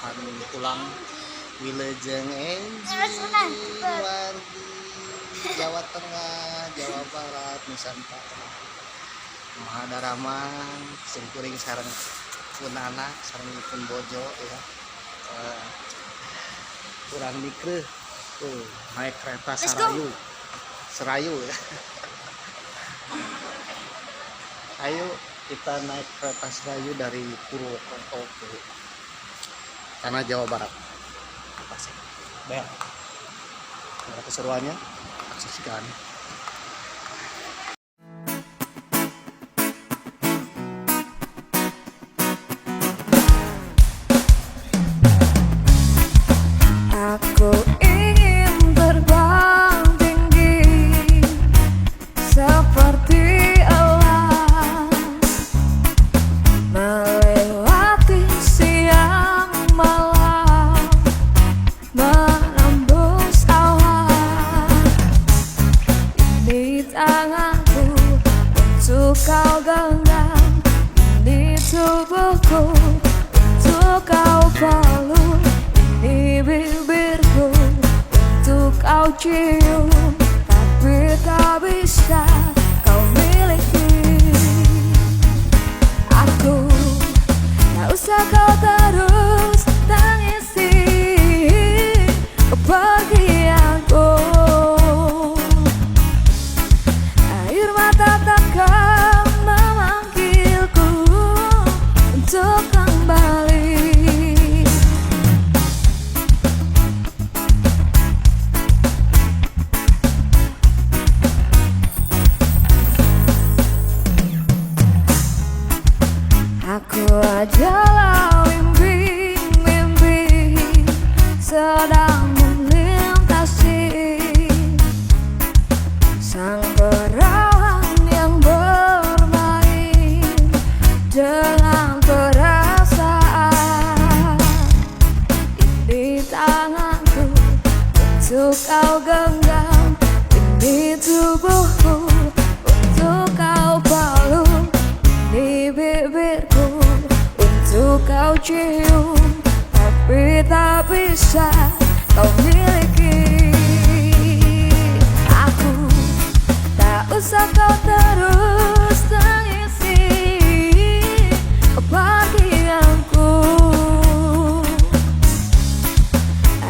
akan pulang Wilujeng wargi Jawa Tengah, Jawa Barat, Nusantara. Mahadaraman singkuring sareng punana sareng pun bojo ya. Kurang dikreh tuh naik kereta serayu ya. Ayo kita naik kereta serayu dari Purwokerto ke tanah Jawa Barat. Tasik. Bel. Ada keseruannya, saksikan. Aku ingin terbang tinggi seperti elang, melewati siang malam, menembus awan. Ini tanganku untuk kau genggam, ini tubuhku untuk kau peluk, ini bibirku untuk kau cium, tapi tak bisa kau miliki. Aku tak usah kau terus tangisi kepergianku. Air mata takkan memanggilku untuk kembali. Aku adalah mimpi-mimpi sedang melintasi sang perawan yang bermain dengan perasaan. Ini tanganku untuk kau genggam, ini tubuhku untuk kau peluk, ini bibirku untuk kau cium, tapi tak bisa kau miliki. Aku tak usah kau terus tangisi kepergianku.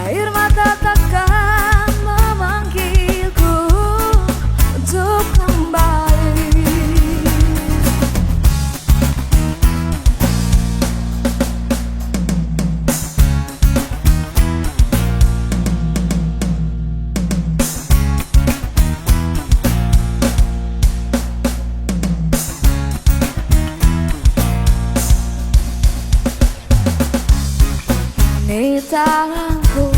Air mata takkan memanggilku untuk kembali. Ini tanganku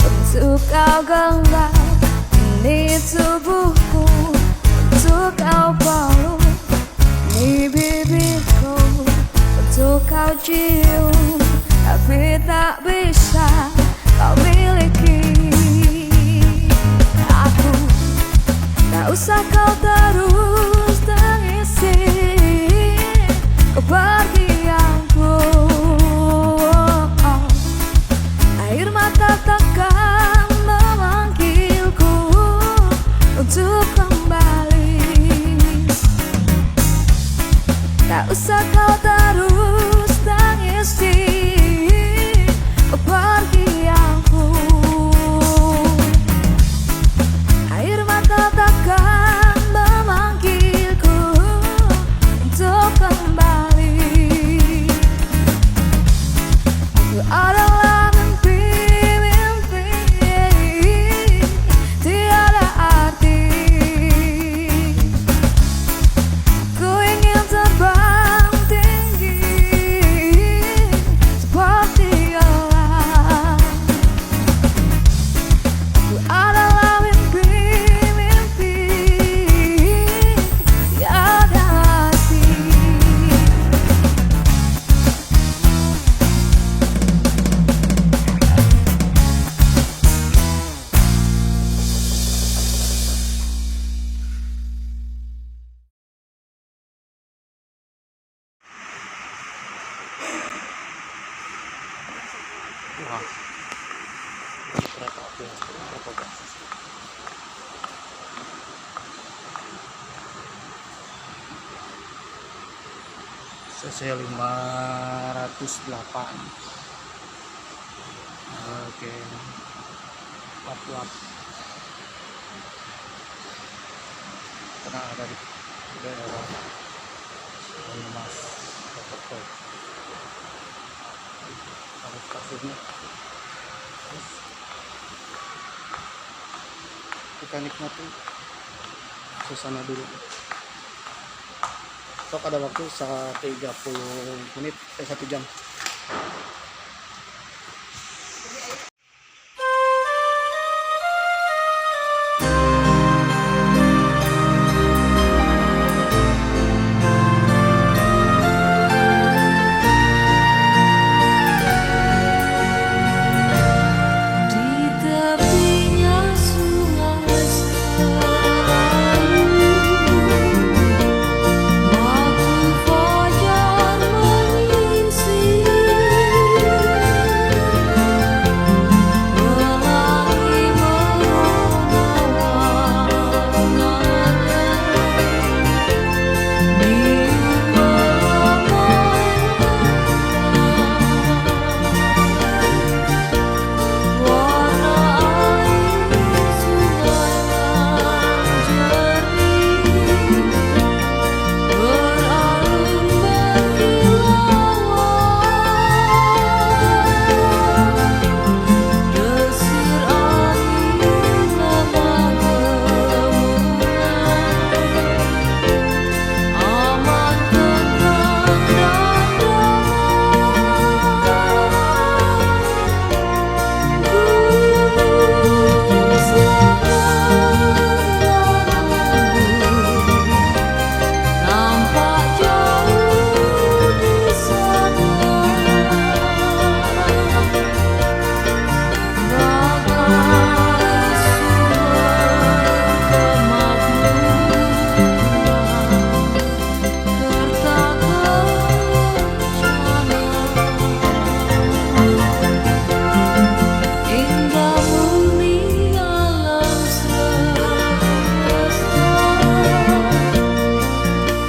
untuk kau genggam, ini tubuhku untuk kau peluk, ini bibirku untuk kau cium, tapi tak bisa kau miliki. Aku tak usah kau terus tangisi kepergianku. Air mata takkan memanggilku untuk kembali. Tak usah kau terus tangisi kepergianku. Air mata takkan memanggilku untuk kembali. Aku adalah mimpi-mimpi tiada arti. Ku ingin terbang tinggi seperti elang. Aku adalah mimpi-mimpi tiada arti. Wah, ini kereta api berapa Pak? CC 508. Oke, lap-lap karena ada di daerah Banyumas Purwokerto. Ada stasiunnya. Terus kita nikmati suasana dulu. Sok ada waktu 30 menit 1 jam. Di tepinya sungai selalu waktu fajar menyingsing, pelangi menawan biru melambai warna air sungai yang jernih beralun berkilauan, desir angin lama kemungan, aman tenang dan gunung selatan nampak jauh di sana, bagai sumber kemakmuran kerta kencana, indah murni alam semesta,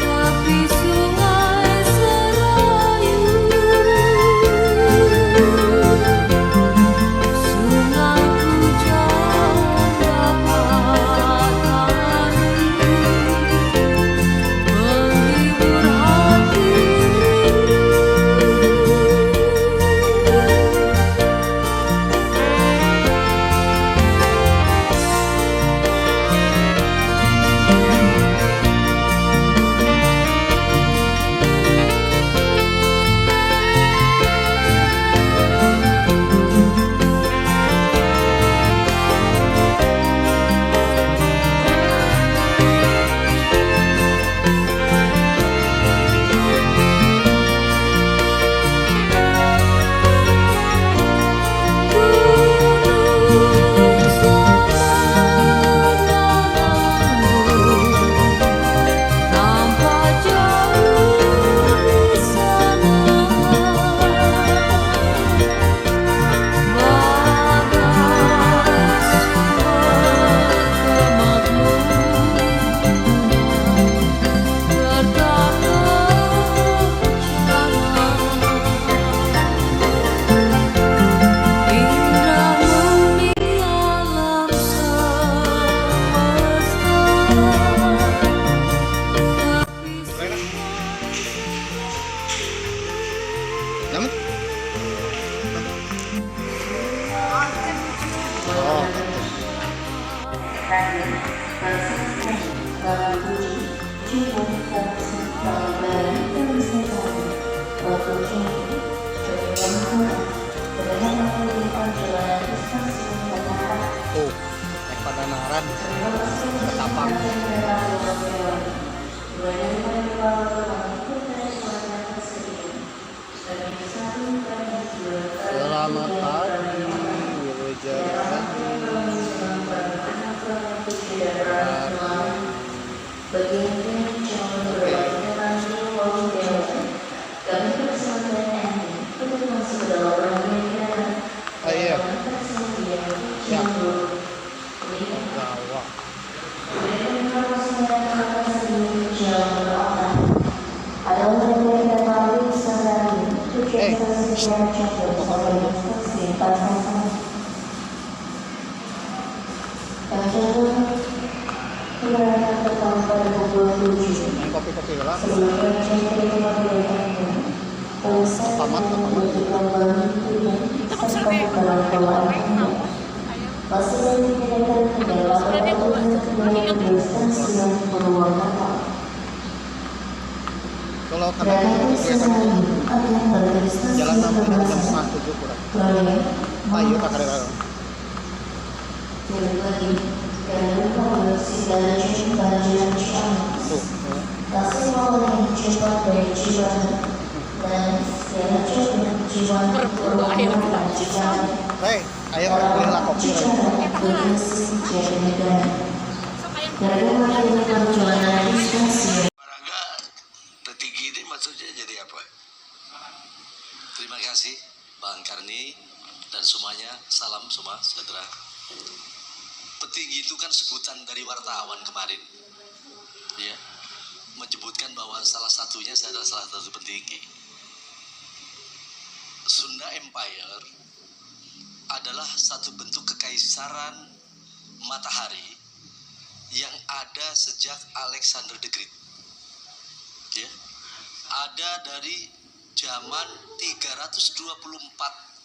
tepi sungai serayu, sungai pujan dapat menghibur hati rindu. Gunung selatan nampak jauh di sana, bagai sumber kemakmuran kerta kencana, indah murni alam semesta, tepi Jalan? Oh, oh, naik Padanaran, Ketapang. Selamat pagi, Wilujeng. Main kopi-kopi lah. Tamat. Kalau kami kegiatan jalan sampai jam setengah 7 kurang. Ayo tak ada. Tuh. Hei, ayo belilah kopi. Olahraga petinggi ini maksudnya jadi apa? Terima kasih Bang Karni dan semuanya, salam semua sejahtera. Petinggi itu kan sebutan dari wartawan kemarin, ya, menyebutkan bahwa salah satunya saya adalah salah satu petinggi. Sunda Empire adalah satu bentuk kekaisaran matahari yang ada sejak Alexander the Great, ya, ada dari zaman 324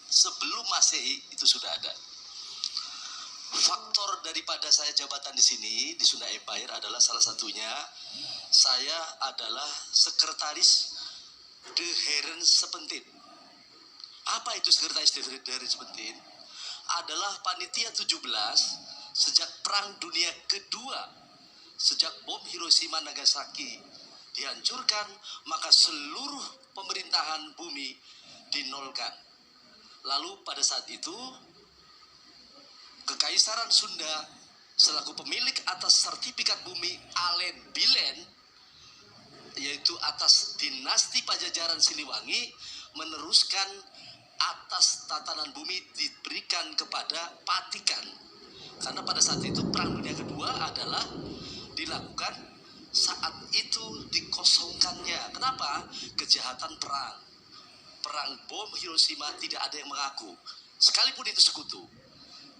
sebelum Masehi itu sudah ada. Faktor daripada saya jabatan di sini di Sunda Empire adalah salah satunya saya adalah sekretaris De Heren Sepentin. Apa itu sekretaris De Heren Sepentin? Adalah panitia 17 sejak Perang Dunia Kedua, sejak bom Hiroshima Nagasaki dihancurkan, maka seluruh pemerintahan bumi dinolkan. Lalu pada saat itu Kekaisaran Sunda selaku pemilik atas sertifikat bumi Alen Bilen, yaitu atas dinasti Pajajaran Siliwangi, meneruskan atas tatanan bumi diberikan kepada Patikan. Karena pada saat itu Perang Dunia Kedua adalah dilakukan saat itu dikosongkannya. Kenapa? Kejahatan perang. Perang bom Hiroshima tidak ada yang mengaku, sekalipun itu sekutu.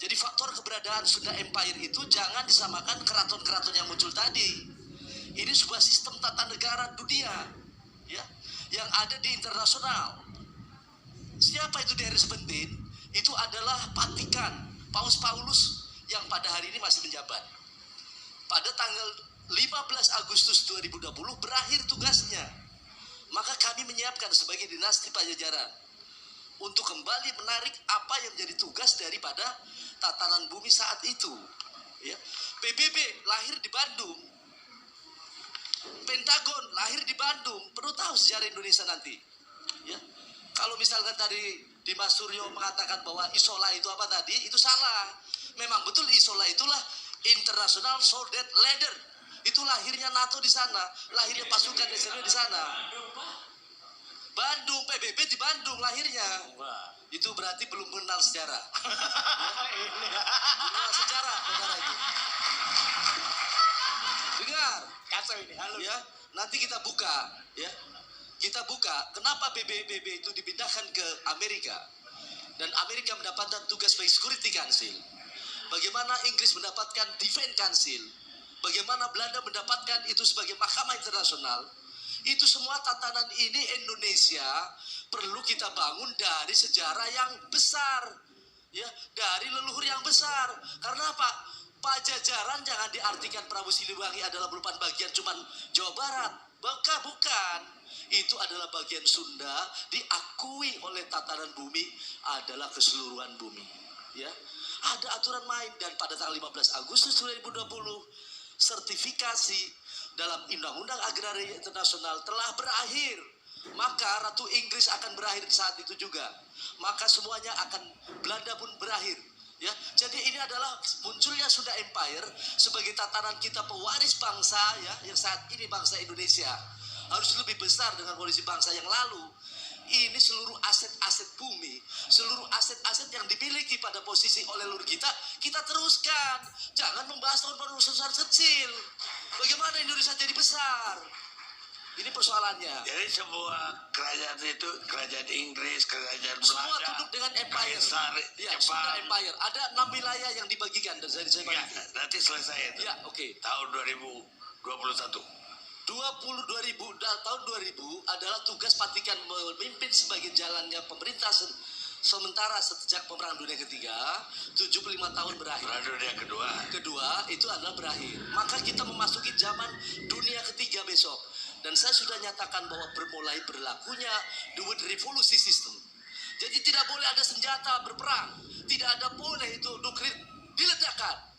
Jadi faktor keberadaan Sunda Empire itu jangan disamakan keraton-keraton yang muncul tadi. Ini sebuah sistem tata negara dunia, ya, yang ada di internasional. Siapa itu Dari Sepentin? Itu adalah Patikan, Paus Paulus yang pada hari ini masih menjabat. Pada tanggal 15 Agustus 2020 berakhir tugasnya. Maka kami menyiapkan sebagai dinasti Pajajaran untuk kembali menarik apa yang menjadi tugas daripada tatanan bumi saat itu, ya. PBB lahir di Bandung, Pentagon lahir di Bandung. Perlu tahu sejarah Indonesia nanti, ya. Kalau misalkan tadi Dimas Suryo mengatakan bahwa Isola itu apa tadi, itu salah. Memang betul Isola itulah International Soldat Leader. Itu lahirnya NATO di sana, lahirnya pasukan Israel di sana. Bandung, PBB di Bandung lahirnya. Itu berarti belum mengenal sejarah. Belum mengenal sejarah, saudara itu. Dengar, ya. Nanti kita buka, ya. Kita buka kenapa PBB itu dipindahkan ke Amerika dan Amerika mendapatkan tugas sebagai Security Council. Bagaimana Inggris mendapatkan Defense Council. Bagaimana Belanda mendapatkan itu sebagai mahkamah internasional. Itu semua tatanan ini Indonesia perlu kita bangun dari sejarah yang besar, ya, dari leluhur yang besar. Karena apa? Pajajaran jangan diartikan Prabu Siliwangi adalah merupakan bagian cuman Jawa Barat. Bukan. Itu adalah bagian Sunda, diakui oleh tatanan bumi adalah keseluruhan bumi, ya. Ada aturan main dan pada tanggal 15 Agustus 2020 sertifikasi dalam Undang-Undang Agraria Internasional telah berakhir. Maka Ratu Inggris akan berakhir saat itu juga. Maka semuanya akan, Belanda pun berakhir, ya. Jadi ini adalah munculnya Sunda Empire sebagai tatanan kita pewaris bangsa, ya, yang saat ini bangsa Indonesia harus lebih besar dengan kondisi bangsa yang lalu. Ini seluruh aset-aset bumi, seluruh aset-aset yang dimiliki pada posisi oleh leluhur kita teruskan. Jangan membahas tahun besar kecil. Bagaimana Indonesia jadi besar? Ini persoalannya. Jadi sebuah kerajaan itu, kerajaan Inggris, kerajaan Semua Belanda, tunduk dengan Empire. Kaisar Ya, Jepang. Sunda Empire. Ada 6 wilayah yang dibagikan dan saya Ya, bagikan. nanti selesai itu. Ya, oke. Tahun 2021. tahun 2000 adalah tugas Vatikan memimpin sebagai jalannya pemerintah sementara sejak Perang Dunia Ketiga, 75 tahun berakhir. Perang Dunia Kedua. Kedua itu adalah berakhir. Maka kita memasuki zaman dunia ketiga besok. Dan saya sudah nyatakan bahwa bermulai berlakunya the World Revolution System. Jadi tidak boleh ada senjata berperang. Tidak ada boleh itu nuklir diledakkan.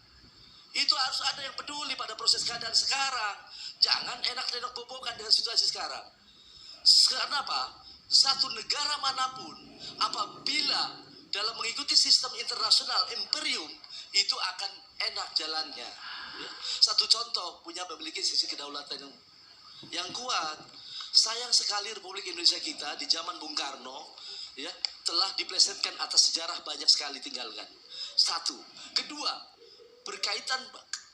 Itu harus ada yang peduli pada proses keadaan sekarang. Jangan enak-enak bobokan dengan situasi sekarang. Karena apa? Satu negara manapun apabila dalam mengikuti sistem internasional imperium itu akan enak jalannya. Ya. Satu contoh memiliki sisi kedaulatan yang kuat. Sayang sekali Republik Indonesia kita di zaman Bung Karno ya telah diplesetkan atas sejarah banyak sekali tinggalkan. Satu. Kedua, berkaitan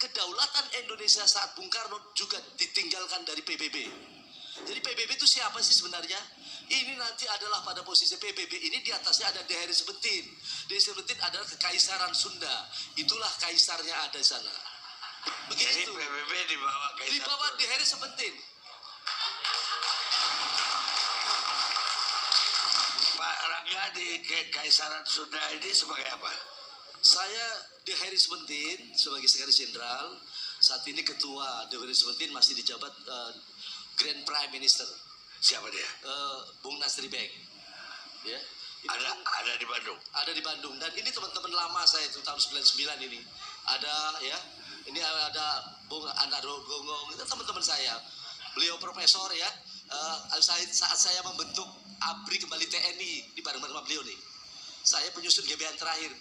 kedaulatan Indonesia saat Bung Karno juga ditinggalkan dari PBB. Jadi PBB itu siapa sih sebenarnya? Ini nanti adalah pada posisi PBB ini di atasnya ada Dehere Sebentin. Dehere Sebentin adalah kekaisaran Sunda. Itulah kaisarnya ada di sana. Jadi Begitu. PBB di bawah Kaisar. Di bawah Dehere Sebentin. Pak Rangga di Kekaisaran Sunda ini sebagai apa? Saya Dehere Sebentin sebagai sekretaris jenderal. Saat ini ketua Dehere Sebentin masih dijabat Grand Prime Minister. Siapa dia? Bung Nasri Bek. Ya. Itu Ada di Bandung. ada di Bandung dan ini teman-teman lama saya itu tahun 99 ini. Ada ya. Ini ada Bung Anaro Gonggong, itu teman-teman saya. Beliau profesor ya. Saat saya membentuk ABRI kembali TNI di bareng-bareng sama beliau nih. Saya penyusun GBHN terakhir.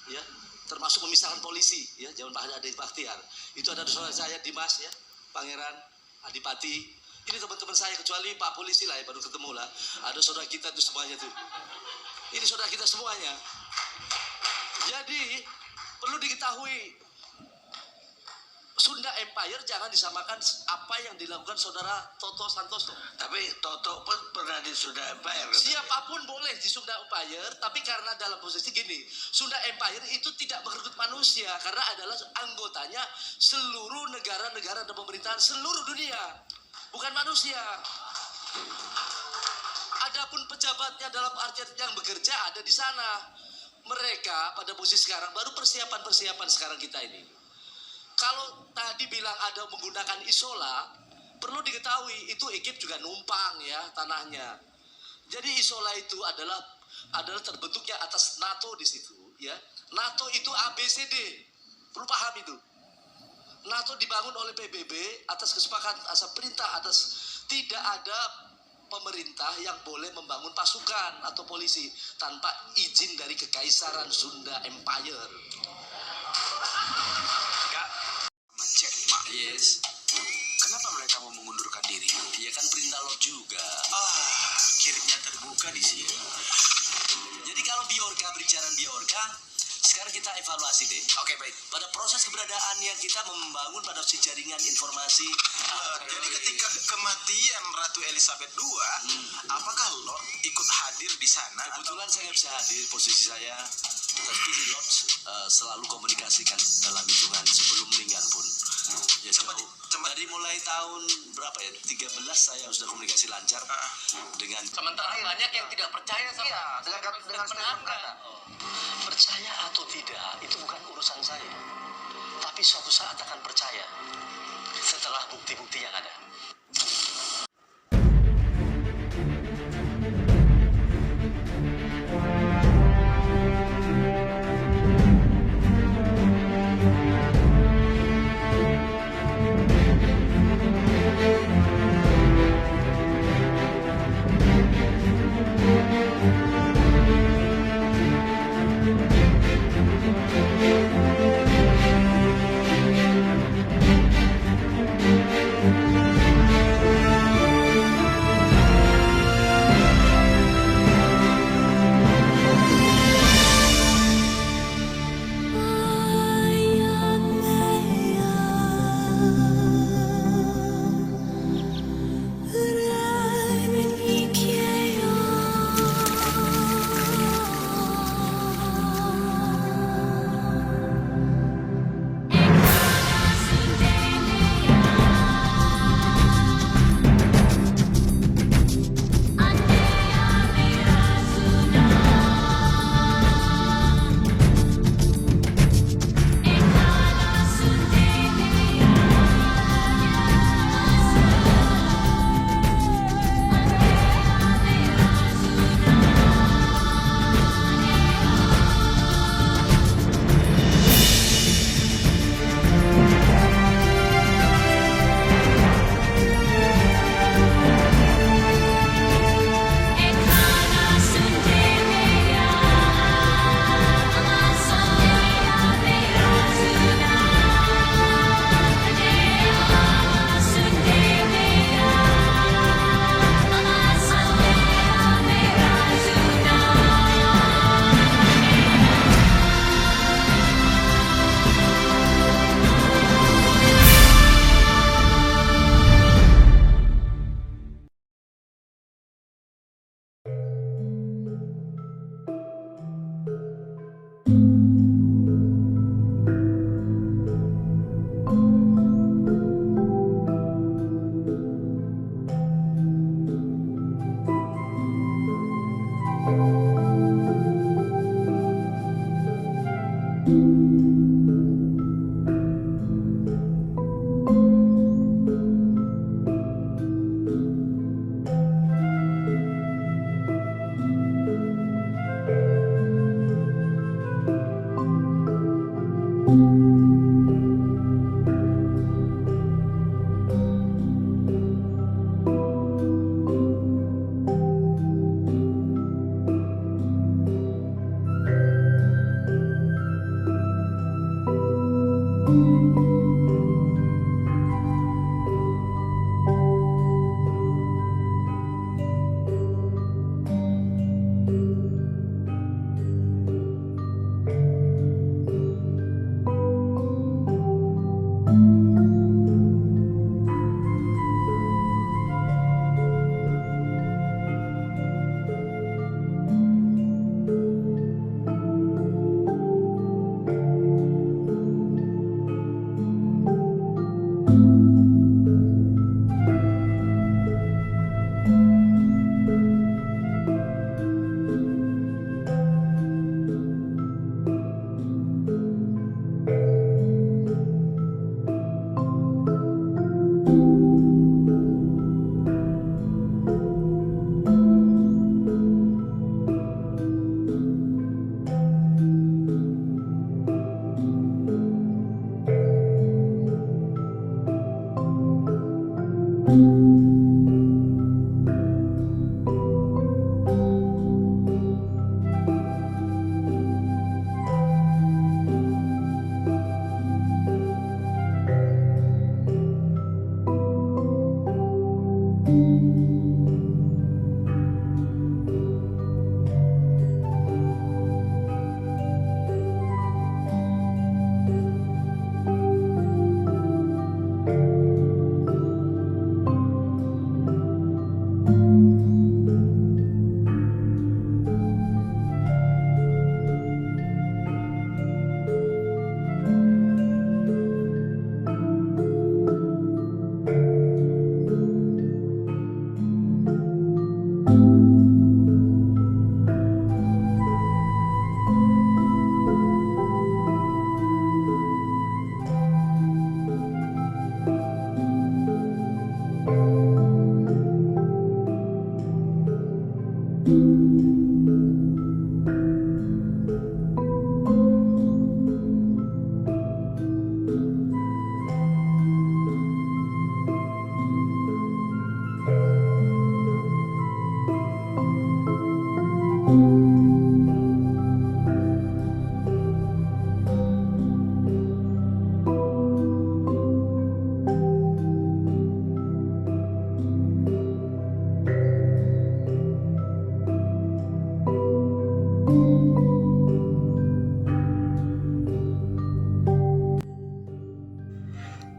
Ya, termasuk memisahkan polisi ya, zaman Pak Adi Bakhtiar. Itu ada saudara saya Dimas ya, Pangeran Adipati. Ini teman-teman saya kecuali Pak Polisi lah ya baru ketemu lah. Ada saudara kita tuh semuanya tuh. Ini saudara kita semuanya. Jadi perlu diketahui Sunda Empire jangan disamakan apa yang dilakukan saudara Toto Santoso. Tapi Toto pun pernah di Sunda Empire. Siapapun boleh di Sunda Empire, tapi karena dalam posisi gini, Sunda Empire itu tidak merekrut manusia karena adalah anggotanya seluruh negara-negara dan pemerintahan seluruh dunia, bukan manusia. Adapun pejabatnya dalam artian yang bekerja ada di sana. Mereka pada posisi sekarang baru persiapan sekarang kita ini. Kalau tadi bilang ada menggunakan isola, perlu diketahui itu ekip juga numpang ya tanahnya. Jadi isola itu adalah terbentuknya atas NATO di situ ya. NATO itu ABCD. Perlu paham itu. NATO dibangun oleh PBB atas kesepakatan atas perintah atas tidak ada pemerintah yang boleh membangun pasukan atau polisi tanpa izin dari Kekaisaran Sunda Empire. Cek, Mak. Yes. Kenapa mereka mau mengundurkan diri? Ya kan perintah Lord juga. Kirimnya terbuka di sini. Jadi kalau Biorka berbicara Biorka, sekarang kita evaluasi deh. Oke, baik. Pada proses keberadaannya kita membangun pada si jaringan informasi. Jadi ketika kematian Ratu Elizabeth II, apakah Lord ikut hadir di sana? Kebetulan saya nggak bisa hadir posisi saya, tapi Lord selalu komunikasikan dalam hitungan sebelum meninggal pun. Ya, dari mulai tahun berapa ya? 13 saya sudah komunikasi lancar dengan. Sementara banyak yang tidak percaya sama dengan statement kata. Percaya atau tidak itu bukan urusan saya, tapi suatu saat akan percaya setelah bukti-bukti yang ada.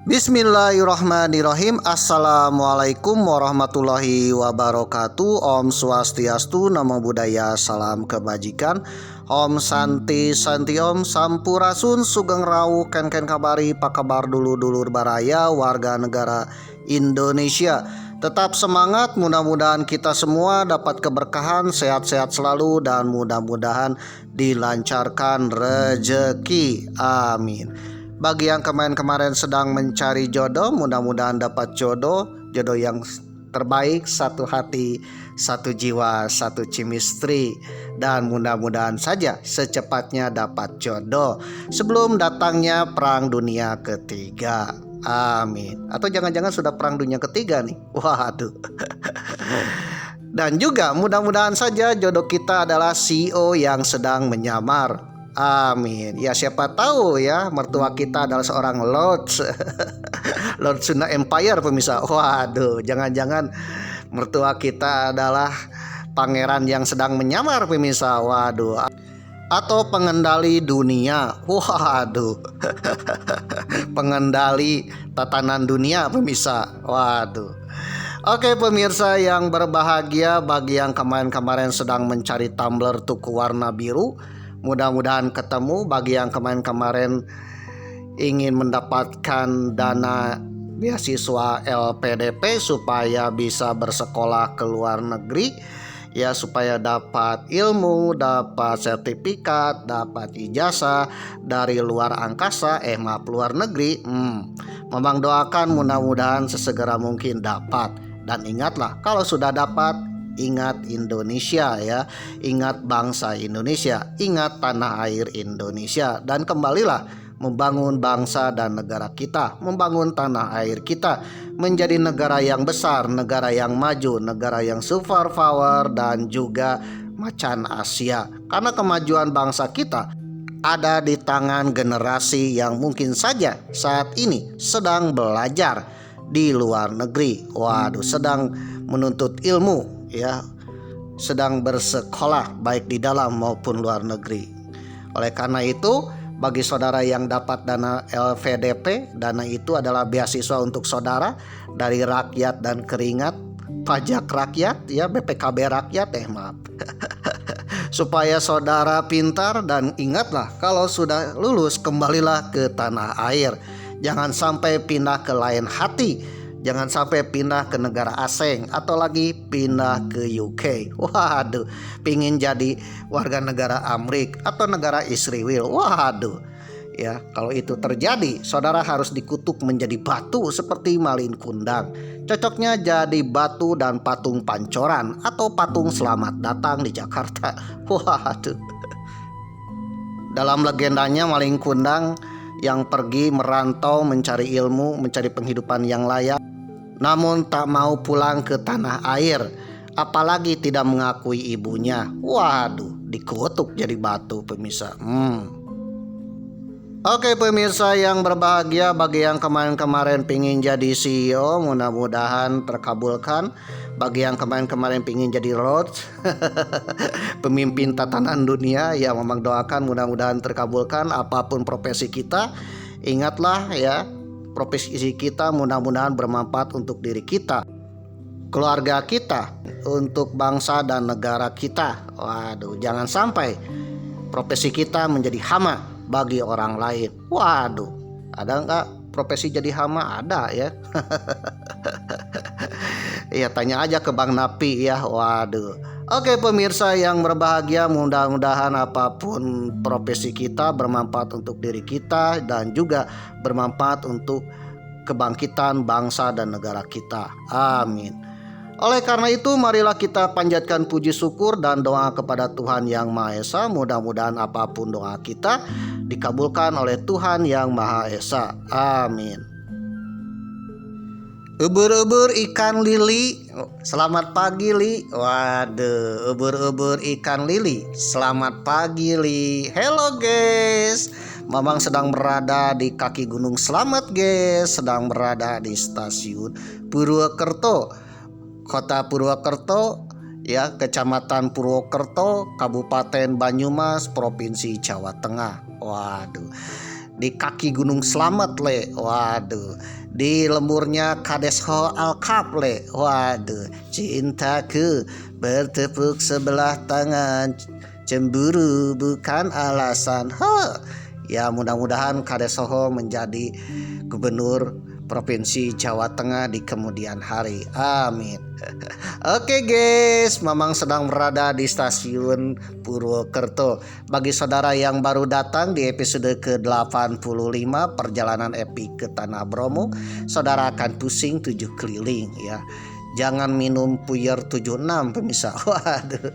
Bismillahirrahmanirrahim. Assalamualaikum warahmatullahi wabarakatuh. Om Swastiastu, Namo Buddhaya, salam kebajikan. Om Santi Santi Om, Sampurasun, Sugeng Rawu, Ken kabari, pakabar dulur-dulur baraya, warga negara Indonesia. Tetap semangat, mudah-mudahan kita semua dapat keberkahan, sehat-sehat selalu, dan mudah-mudahan dilancarkan rezeki. Amin. Bagi yang kemarin sedang mencari jodoh, mudah-mudahan dapat jodoh yang terbaik, satu hati, satu jiwa, satu chemistry, dan mudah-mudahan saja secepatnya dapat jodoh sebelum datangnya perang dunia ketiga. Amin. Atau jangan-jangan sudah perang dunia ketiga nih. Waduh. Dan juga mudah-mudahan saja jodoh kita adalah CEO yang sedang menyamar. Amin. Ya siapa tahu ya mertua kita adalah seorang Lord Lord Sunda Empire pemirsa. Waduh, jangan-jangan mertua kita adalah pangeran yang sedang menyamar pemirsa. Waduh. Atau pengendali dunia. Waduh. Pengendali tatanan dunia pemirsa. Waduh. Oke pemirsa yang berbahagia, bagi yang kemarin sedang mencari tumbler tuku warna biru, mudah-mudahan ketemu. Bagi yang kemarin ingin mendapatkan dana beasiswa LPDP supaya bisa bersekolah ke luar negeri, ya supaya dapat ilmu, dapat sertifikat, dapat ijazah dari luar angkasa, luar negeri. Memang doakan mudah-mudahan sesegera mungkin dapat. Dan ingatlah, kalau sudah dapat, ingat Indonesia ya, ingat bangsa Indonesia, ingat tanah air Indonesia, dan kembalilah membangun bangsa dan negara kita, membangun tanah air kita menjadi negara yang besar, negara yang maju, negara yang superpower dan juga macan Asia. Karena kemajuan bangsa kita ada di tangan generasi yang mungkin saja saat ini sedang belajar di luar negeri. Waduh, sedang menuntut ilmu ya, sedang bersekolah baik di dalam maupun luar negeri. Oleh karena itu, bagi saudara yang dapat dana LVDP, dana itu adalah beasiswa untuk saudara dari rakyat dan keringat, pajak rakyat ya, BPKB rakyat maaf. Supaya saudara pintar dan ingatlah kalau sudah lulus kembalilah ke tanah air. Jangan sampai pindah ke lain hati. Jangan sampai pindah ke negara asing atau lagi pindah ke UK. Waduh, pingin jadi warga negara Amerika atau negara Israel. Waduh. Ya, kalau itu terjadi, saudara harus dikutuk menjadi batu seperti Malin Kundang. Cocoknya jadi batu dan patung pancoran atau patung selamat datang di Jakarta. Waduh. Dalam legendanya Malin Kundang yang pergi merantau mencari ilmu, mencari penghidupan yang layak, namun tak mau pulang ke tanah air, apalagi tidak mengakui ibunya. Waduh, dikutuk jadi batu pemirsa. Oke pemirsa yang berbahagia, bagi yang kemarin-kemarin pingin jadi CEO mudah-mudahan terkabulkan. Bagi yang kemarin-kemarin pingin jadi Rhodes pemimpin tatanan dunia, ya memang doakan mudah-mudahan terkabulkan. Apapun profesi kita, ingatlah ya, profesi kita mudah-mudahan bermanfaat untuk diri kita, keluarga kita, untuk bangsa dan negara kita. Waduh, jangan sampai profesi kita menjadi hama bagi orang lain. Waduh, ada nggak profesi jadi hama? Ada ya. Ya tanya aja ke Bang Napi ya. Waduh. Oke pemirsa yang berbahagia, mudah-mudahan apapun profesi kita bermanfaat untuk diri kita dan juga bermanfaat untuk kebangkitan bangsa dan negara kita. Amin. Oleh karena itu, marilah kita panjatkan puji syukur dan doa kepada Tuhan Yang Maha Esa. Mudah-mudahan apapun doa kita dikabulkan oleh Tuhan Yang Maha Esa. Amin. Ubur-ubur ikan lili. Selamat pagi Li. Waduh, ubur-ubur ikan lili. Selamat pagi Li. Hello guys. Mamang sedang berada di kaki Gunung Slamet guys. Sedang berada di stasiun Purwokerto, Kota Purwokerto ya, Kecamatan Purwokerto, Kabupaten Banyumas, Provinsi Jawa Tengah. Waduh, di kaki Gunung Slamet le. Waduh, di lemburnya Kadesho Alkap le. Waduh, cintaku bertepuk sebelah tangan, cemburu bukan alasan. Ya mudah-mudahan Kadesho menjadi gubernur Provinsi Jawa Tengah di kemudian hari. Amin. Oke guys, Mamang sedang berada di stasiun Purwokerto. Bagi saudara yang baru datang di episode ke-85 perjalanan epik ke Tanah Bromo, saudara akan pusing 7 keliling ya. Jangan minum puyer 76 pemirsa. Waduh.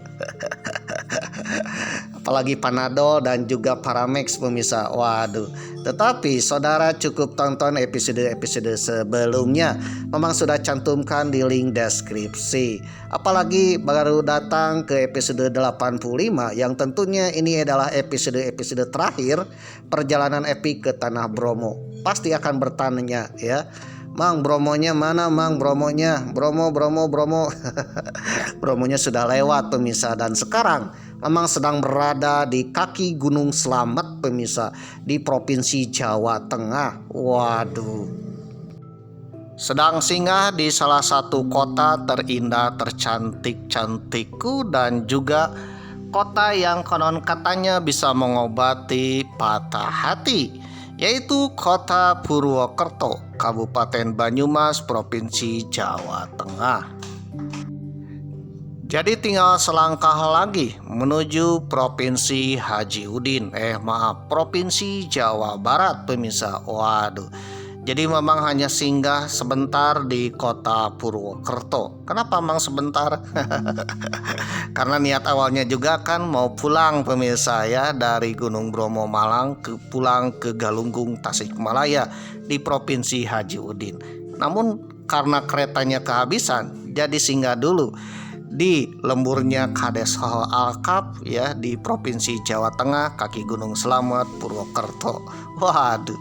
Apalagi Panadol dan juga Paramex pemirsa. Waduh. Tetapi saudara cukup tonton episode-episode sebelumnya. Memang sudah cantumkan di link deskripsi. Apalagi baru datang ke episode 85 yang tentunya ini adalah episode-episode terakhir perjalanan epik ke Tanah Bromo. Pasti akan bertanya ya, Mang Bromonya mana Mang Bromonya? Bromo. Bromonya sudah lewat pemirsa, dan sekarang memang sedang berada di kaki Gunung Slamet pemirsa, di Provinsi Jawa Tengah. Waduh. Sedang singgah di salah satu kota terindah, tercantik-cantikku, dan juga kota yang konon katanya bisa mengobati patah hati, yaitu kota Purwokerto, Kabupaten Banyumas, Provinsi Jawa Tengah. Jadi tinggal selangkah lagi menuju Provinsi Haji Udin. Provinsi Jawa Barat pemirsa. Waduh. Jadi memang hanya singgah sebentar di kota Purwokerto. Kenapa memang sebentar? Karena niat awalnya juga kan mau pulang pemirsa ya, dari Gunung Bromo Malang pulang ke Galunggung Tasikmalaya di Provinsi Haji Udin. Namun karena keretanya kehabisan, jadi singgah dulu di lemburnya Kades Hal Alkap ya, di Provinsi Jawa Tengah, kaki Gunung Selamet, Purwokerto. Waduh.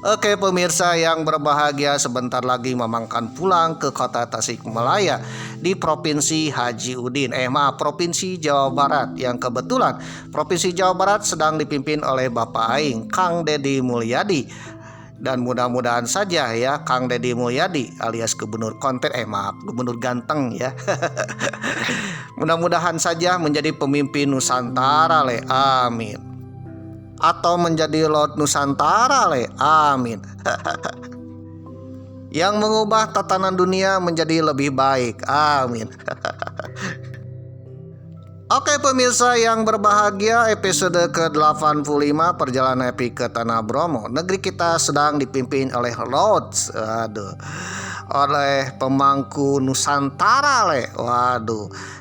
Oke pemirsa yang berbahagia, sebentar lagi memang akan pulang ke kota Tasikmalaya di Provinsi Haji Udin. Provinsi Jawa Barat, yang kebetulan Provinsi Jawa Barat sedang dipimpin oleh Bapak Aing, Kang Deddy Mulyadi. Dan mudah-mudahan saja ya Kang Deddy Mulyadi alias Gubernur Konten, Gubernur Ganteng ya. Mudah-mudahan saja menjadi pemimpin Nusantara le, amin. Atau menjadi Lord Nusantara le, amin. Yang mengubah tatanan dunia menjadi lebih baik, amin. Oke pemirsa yang berbahagia, episode ke-85 perjalanan epik ke Tanah Bromo. Negeri kita sedang dipimpin oleh Lords, oleh pemangku Nusantara le,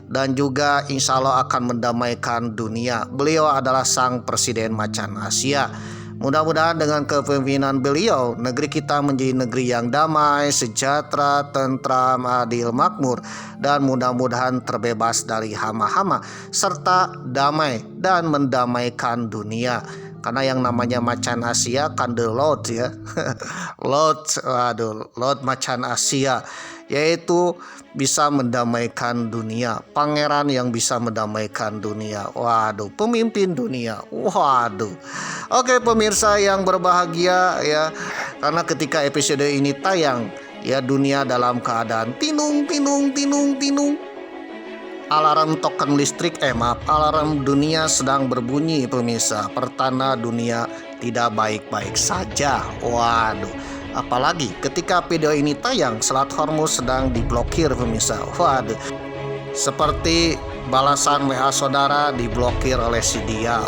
dan juga insya Allah akan mendamaikan dunia. Beliau adalah sang presiden macan Asia. Mudah-mudahan dengan kepemimpinan beliau, negeri kita menjadi negeri yang damai, sejahtera, tentram, adil, makmur, dan mudah-mudahan terbebas dari hama-hama, serta damai dan mendamaikan dunia. Karena yang namanya macan Asia kan the Lord ya. Lord macan Asia, yaitu bisa mendamaikan dunia, pangeran yang bisa mendamaikan dunia. Pemimpin dunia. Oke pemirsa yang berbahagia ya, karena ketika episode ini tayang ya, dunia dalam keadaan tinung. Alarm token listrik, alarm dunia sedang berbunyi pemirsa. Pertanda dunia tidak baik-baik saja. Apalagi ketika video ini tayang, Selat Hormuz sedang diblokir pemirsa. Seperti balasan WA saudara diblokir oleh si dia.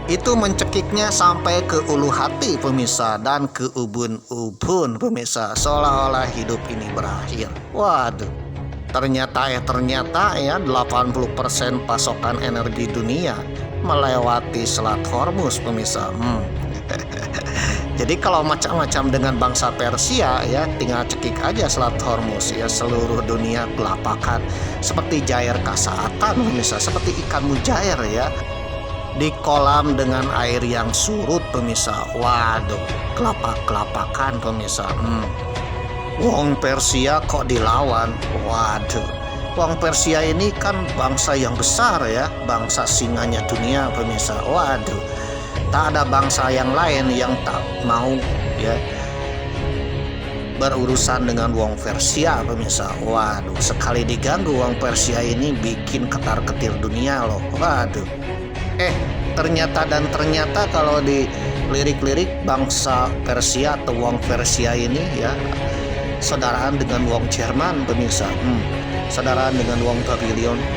Itu mencekiknya sampai ke ulu hati pemirsa, dan ke ubun-ubun pemirsa, seolah-olah hidup ini berakhir. Ternyata ya 80% pasokan energi dunia melewati Selat Hormuz pemirsa. Jadi kalau macam-macam dengan bangsa Persia ya, tinggal cekik aja Selat Hormuz ya, seluruh dunia kelapakan seperti jair kasaatan pemirsa, seperti ikan mujair ya, di kolam dengan air yang surut pemirsa. Kelapakan pemirsa. Wong Persia kok dilawan? Wong Persia ini kan bangsa yang besar ya, bangsa singanya dunia pemirsa. Tak ada bangsa yang lain yang tak mau ya berurusan dengan Wong Persia pemirsa. Sekali diganggu Wong Persia ini bikin ketar-ketir dunia loh. Ternyata kalau di lirik-lirik bangsa Persia atau Wong Persia ini ya, saudaraan dengan Wong Jerman pemirsa. Saudaraan dengan Wong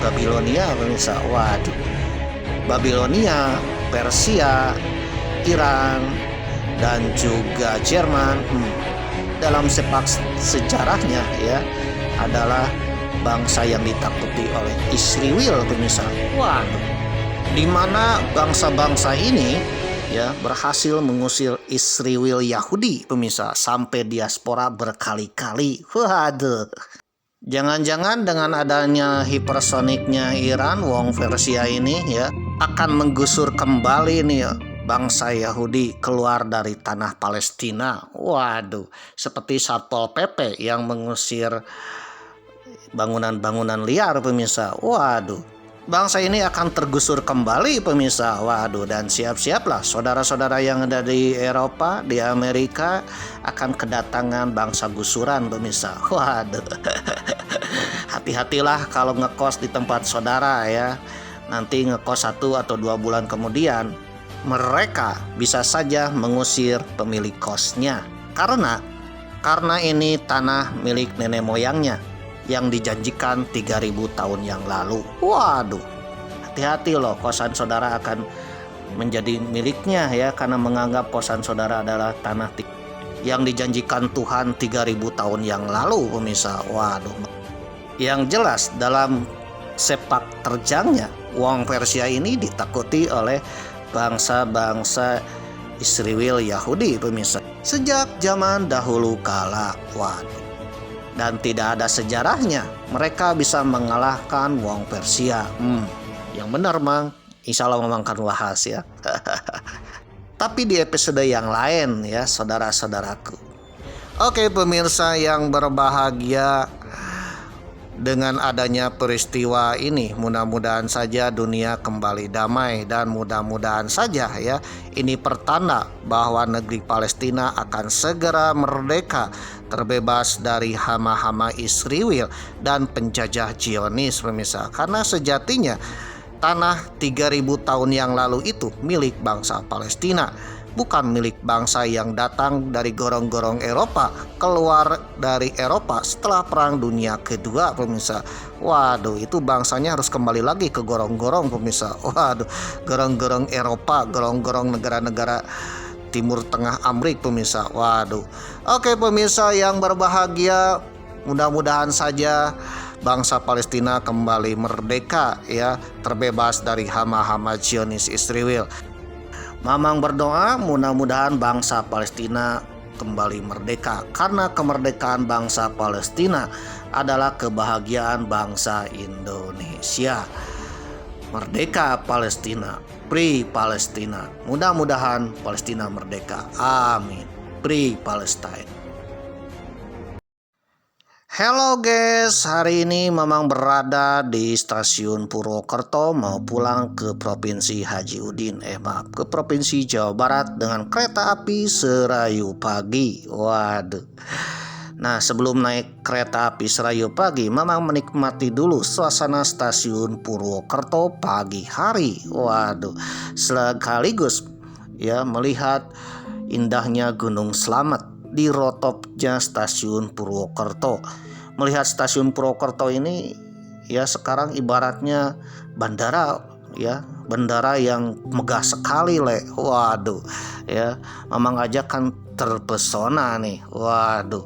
Babilonia pemirsa. Babilonia, Persia, Iran, dan juga Jerman dalam sepak sejarahnya ya adalah bangsa yang ditakuti oleh Israel pemirsa. Di mana bangsa-bangsa ini ya berhasil mengusir Israel Yahudi pemirsa sampai diaspora berkali-kali. Jangan-jangan dengan adanya hipersoniknya Iran, Wong Persia ini ya akan menggusur kembali nih bangsa Yahudi keluar dari tanah Palestina. Seperti Satpol PP yang mengusir bangunan-bangunan liar pemirsa. Bangsa ini akan tergusur kembali pemirsa. Dan siap-siaplah saudara-saudara yang ada di Eropa, di Amerika akan kedatangan bangsa gusuran pemirsa. Hati-hatilah kalau ngekos di tempat saudara ya. Nanti ngekos 1 atau 2 bulan kemudian mereka bisa saja mengusir pemilik kosnya. Karena ini tanah milik nenek moyangnya yang dijanjikan 3000 tahun yang lalu. Hati-hati loh, kosan saudara akan menjadi miliknya ya, karena menganggap kosan saudara adalah tanah yang dijanjikan Tuhan 3000 tahun yang lalu pemirsa. Waduh. Yang jelas dalam sepak terjangnya Wong Persia ini ditakuti oleh bangsa-bangsa Israel Yahudi pemirsa sejak zaman dahulu kala. Waduh. Dan tidak ada sejarahnya mereka bisa mengalahkan Wong Persia. Yang benar Mang, insya Allah memang kan wahas ya. Tapi di episode yang lain ya saudara-saudaraku. Oke pemirsa yang berbahagia, dengan adanya peristiwa ini mudah-mudahan saja dunia kembali damai, dan mudah-mudahan saja ya ini pertanda bahwa negeri Palestina akan segera merdeka, terbebas dari hama-hama Israel dan penjajah Zionis pemirsa. Karena sejatinya tanah 3000 tahun yang lalu itu milik bangsa Palestina, bukan milik bangsa yang datang dari gorong-gorong Eropa, keluar dari Eropa setelah Perang Dunia Kedua pemirsa. Waduh, itu bangsanya harus kembali lagi ke gorong-gorong pemirsa. Waduh, gorong-gorong Eropa, gorong-gorong negara-negara Timur Tengah Amrik pemirsa. Waduh. Oke pemirsa yang berbahagia, mudah-mudahan saja bangsa Palestina kembali merdeka ya, terbebas dari hama-hama Zionis Israel. Mamang berdoa mudah-mudahan bangsa Palestina kembali merdeka, karena kemerdekaan bangsa Palestina adalah kebahagiaan bangsa Indonesia. Merdeka Palestina, Free Palestina. Mudah-mudahan Palestina merdeka. Amin. Free Palestine. Halo guys, hari ini Mamang berada di stasiun Purwokerto, mau pulang ke Provinsi Haji Udin, ke Provinsi Jawa Barat dengan kereta api Serayu Pagi. Waduh. Nah, sebelum naik kereta api Serayu Pagi, Mamang menikmati dulu suasana stasiun Purwokerto pagi hari. Waduh. Sekaligus ya melihat indahnya Gunung Slamet di rotopnya stasiun Purwokerto. Melihat stasiun Purwokerto ini ya sekarang ibaratnya bandara ya, bandara yang megah sekali Waduh ya, Mamang aja kan terpesona nih. Waduh,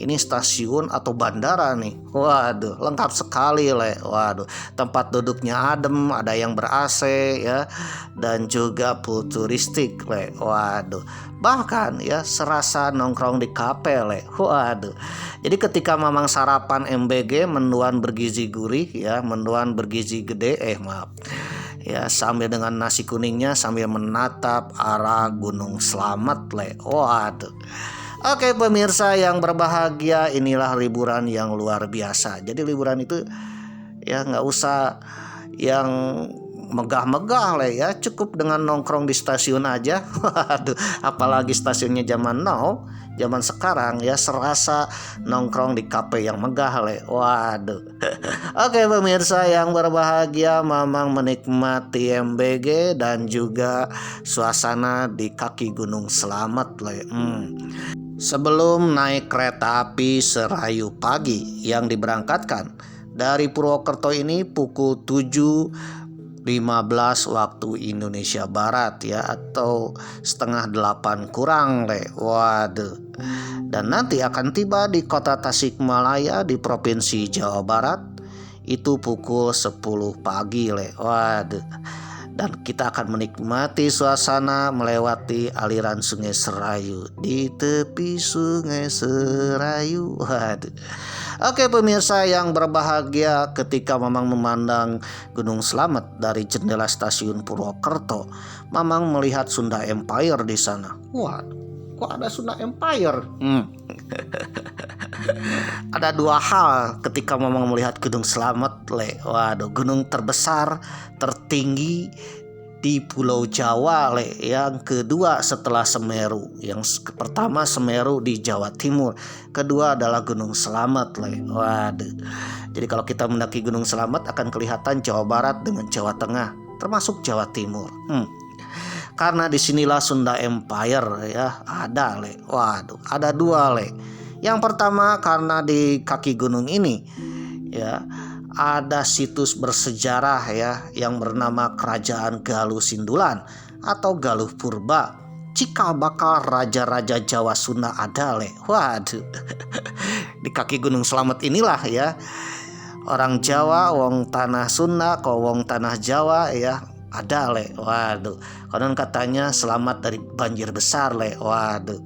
ini stasiun atau bandara nih. Waduh, lengkap sekali Waduh, tempat duduknya adem, ada yang ber-AC ya, dan juga futuristik Waduh, bahkan ya serasa nongkrong di kafe Waduh. Jadi ketika Mamang sarapan MBG, mendoan bergizi gurih ya, mendoan bergizi gede ya, sambil dengan nasi kuningnya, sambil menatap arah Gunung Slamet Waduh. Oke pemirsa yang berbahagia, inilah liburan yang luar biasa. Jadi liburan itu ya nggak usah yang megah-megah ya, cukup dengan nongkrong di stasiun aja. Waduh, apalagi stasiunnya zaman now, zaman sekarang ya serasa nongkrong di kafe yang megah Waduh. Oke pemirsa yang berbahagia, Mamang menikmati MBG dan juga suasana di kaki Gunung Slamet Sebelum naik kereta api Serayu Pagi yang diberangkatkan dari Purwokerto ini pukul 7.15 waktu Indonesia Barat ya, atau setengah 8 kurang Waduh. Dan nanti akan tiba di kota Tasikmalaya di Provinsi Jawa Barat itu pukul 10 pagi Waduh. Dan kita akan menikmati suasana melewati aliran Sungai Serayu di tepi Sungai Serayu. Waduh. Oke pemirsa yang berbahagia, ketika Mamang memandang Gunung Slamet dari jendela stasiun Purwokerto, Mamang melihat Sunda Empire di sana. Waduh, kok ada Sunda Empire? Ada dua hal ketika Mamang melihat Gunung Slamet Waduh, gunung terbesar, tertinggi di Pulau Jawa yang kedua setelah Semeru. Yang pertama Semeru di Jawa Timur, kedua adalah Gunung Slamet Waduh. Jadi kalau kita mendaki Gunung Slamet akan kelihatan Jawa Barat dengan Jawa Tengah, termasuk Jawa Timur. Karena disinilah Sunda Empire ya ada Waduh, ada dua Yang pertama karena di kaki gunung ini ya ada situs bersejarah ya yang bernama Kerajaan Galuh Sindulan atau Galuh Purba. cikal bakal raja-raja Jawa Sunda ada le. Waduh. Di kaki Gunung Slamet inilah ya orang Jawa wong tanah Sunda ko wong tanah Jawa ya ada le. Waduh. Konon katanya selamat dari banjir besar le. Waduh.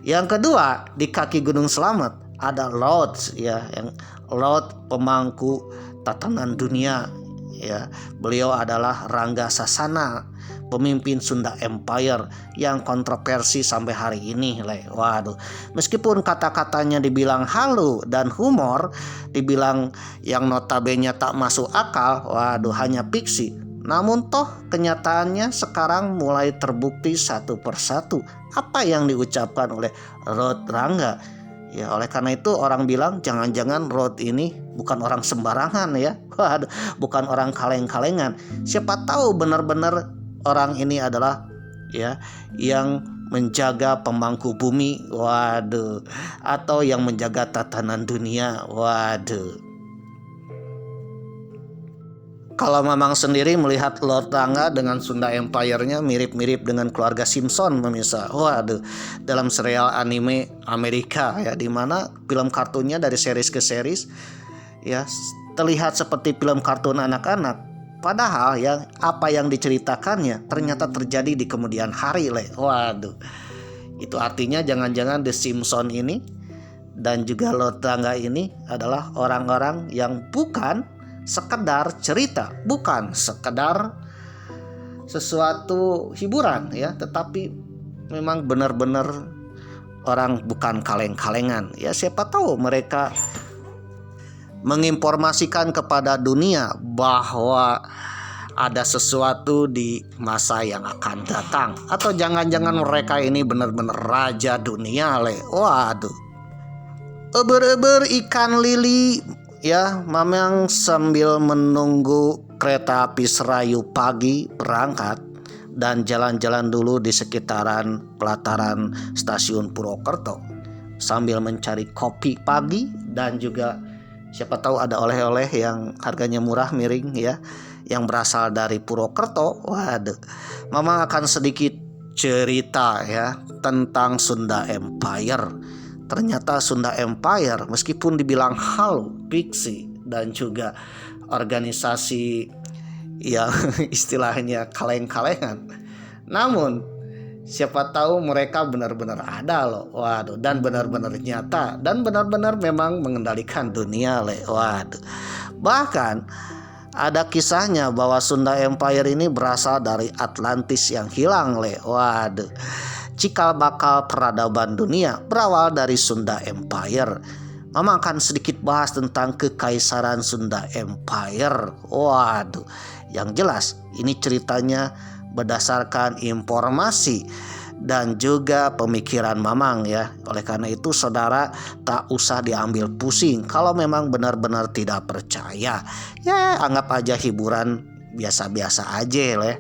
Yang kedua, di kaki Gunung Slamet ada Laut ya, yang Laut pemangku tatanan dunia ya. Beliau adalah Rangga Sasana, pemimpin Sunda Empire yang kontroversi sampai hari ini le. Waduh. Meskipun kata-katanya dibilang halu dan humor, dibilang yang notabene tak masuk akal, waduh hanya fiksi. Namun toh kenyataannya sekarang mulai terbukti satu persatu apa yang diucapkan oleh Ruth Rangga. Ya, oleh karena itu orang bilang jangan-jangan Ruth ini bukan orang sembarangan ya. Waduh, bukan orang kaleng-kalengan. Siapa tahu benar-benar orang ini adalah ya yang menjaga pemangku bumi, waduh, atau yang menjaga tatanan dunia, waduh. Kalau Mamang sendiri melihat Lord Rangga dengan Sunda Empire-nya mirip-mirip dengan keluarga Simpson pemirsa. Waduh, dalam serial anime Amerika ya, di mana film kartunnya dari series ke series ya terlihat seperti film kartun anak-anak. Padahal ya apa yang diceritakannya ternyata terjadi di kemudian hari le. Waduh. Itu artinya jangan-jangan The Simpson ini dan juga Lord Rangga ini adalah orang-orang yang bukan sekedar cerita, bukan sekedar sesuatu hiburan ya, tetapi memang benar-benar orang bukan kaleng-kalengan. Ya siapa tahu mereka menginformasikan kepada dunia bahwa ada sesuatu di masa yang akan datang, atau jangan-jangan mereka ini benar-benar raja dunia le. Waduh. Eber-eber ikan lili ya, Mamang sambil menunggu kereta api Serayu pagi berangkat dan jalan-jalan dulu di sekitaran pelataran stasiun Purwokerto sambil mencari kopi pagi dan juga siapa tahu ada oleh-oleh yang harganya murah miring ya yang berasal dari Purwokerto. Waduh, Mamang akan sedikit cerita ya tentang Sunda Empire. Ternyata Sunda Empire meskipun dibilang halu, fiksi dan juga organisasi yang istilahnya kaleng-kalengan, namun siapa tahu mereka benar-benar ada loh. Waduh, dan benar-benar nyata dan benar-benar memang mengendalikan dunia le. Waduh. Bahkan ada kisahnya bahwa Sunda Empire ini berasal dari Atlantis yang hilang le. Waduh. Cikal bakal peradaban dunia berawal dari Sunda Empire. Mama akan sedikit bahas tentang kekaisaran Sunda Empire. Waduh, yang jelas ini ceritanya berdasarkan informasi dan juga pemikiran Mamang ya. Oleh karena itu saudara tak usah diambil pusing kalau memang benar-benar tidak percaya. Ya anggap aja hiburan biasa-biasa aja leh.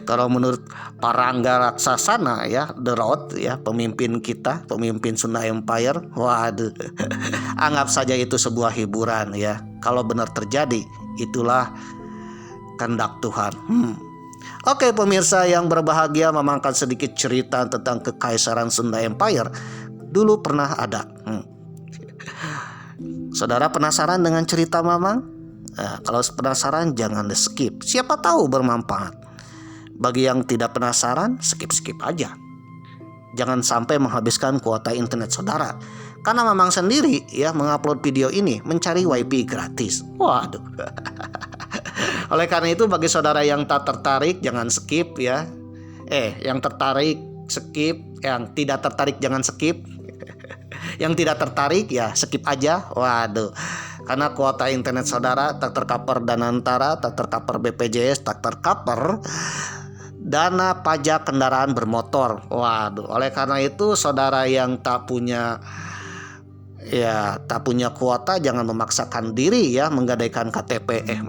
Kalau menurut Parangga Raksasana ya, The Road ya, pemimpin kita, pemimpin Sunda Empire, waduh, anggap saja itu sebuah hiburan ya. Kalau benar terjadi, itulah kehendak Tuhan. Oke pemirsa yang berbahagia, Mamang akan sedikit cerita tentang kekaisaran Sunda Empire. Dulu pernah ada. Saudara penasaran dengan cerita Mamang? Nah, kalau penasaran jangan di skip, siapa tahu bermanfaat. Bagi yang tidak penasaran, skip aja. Jangan sampai menghabiskan kuota internet saudara. Karena Mamang sendiri ya mengupload video ini mencari WiFi gratis. Waduh. Oleh karena itu bagi saudara yang tak tertarik jangan skip ya. Yang tertarik skip, yang tidak tertarik jangan skip. Yang tidak tertarik ya skip aja. Waduh. Karena kuota internet saudara tak tercover Danantara, tak tercover BPJS, tak tercover dana pajak kendaraan bermotor. Waduh, oleh karena itu saudara yang tak punya kuota jangan memaksakan diri ya menggadaikan KTP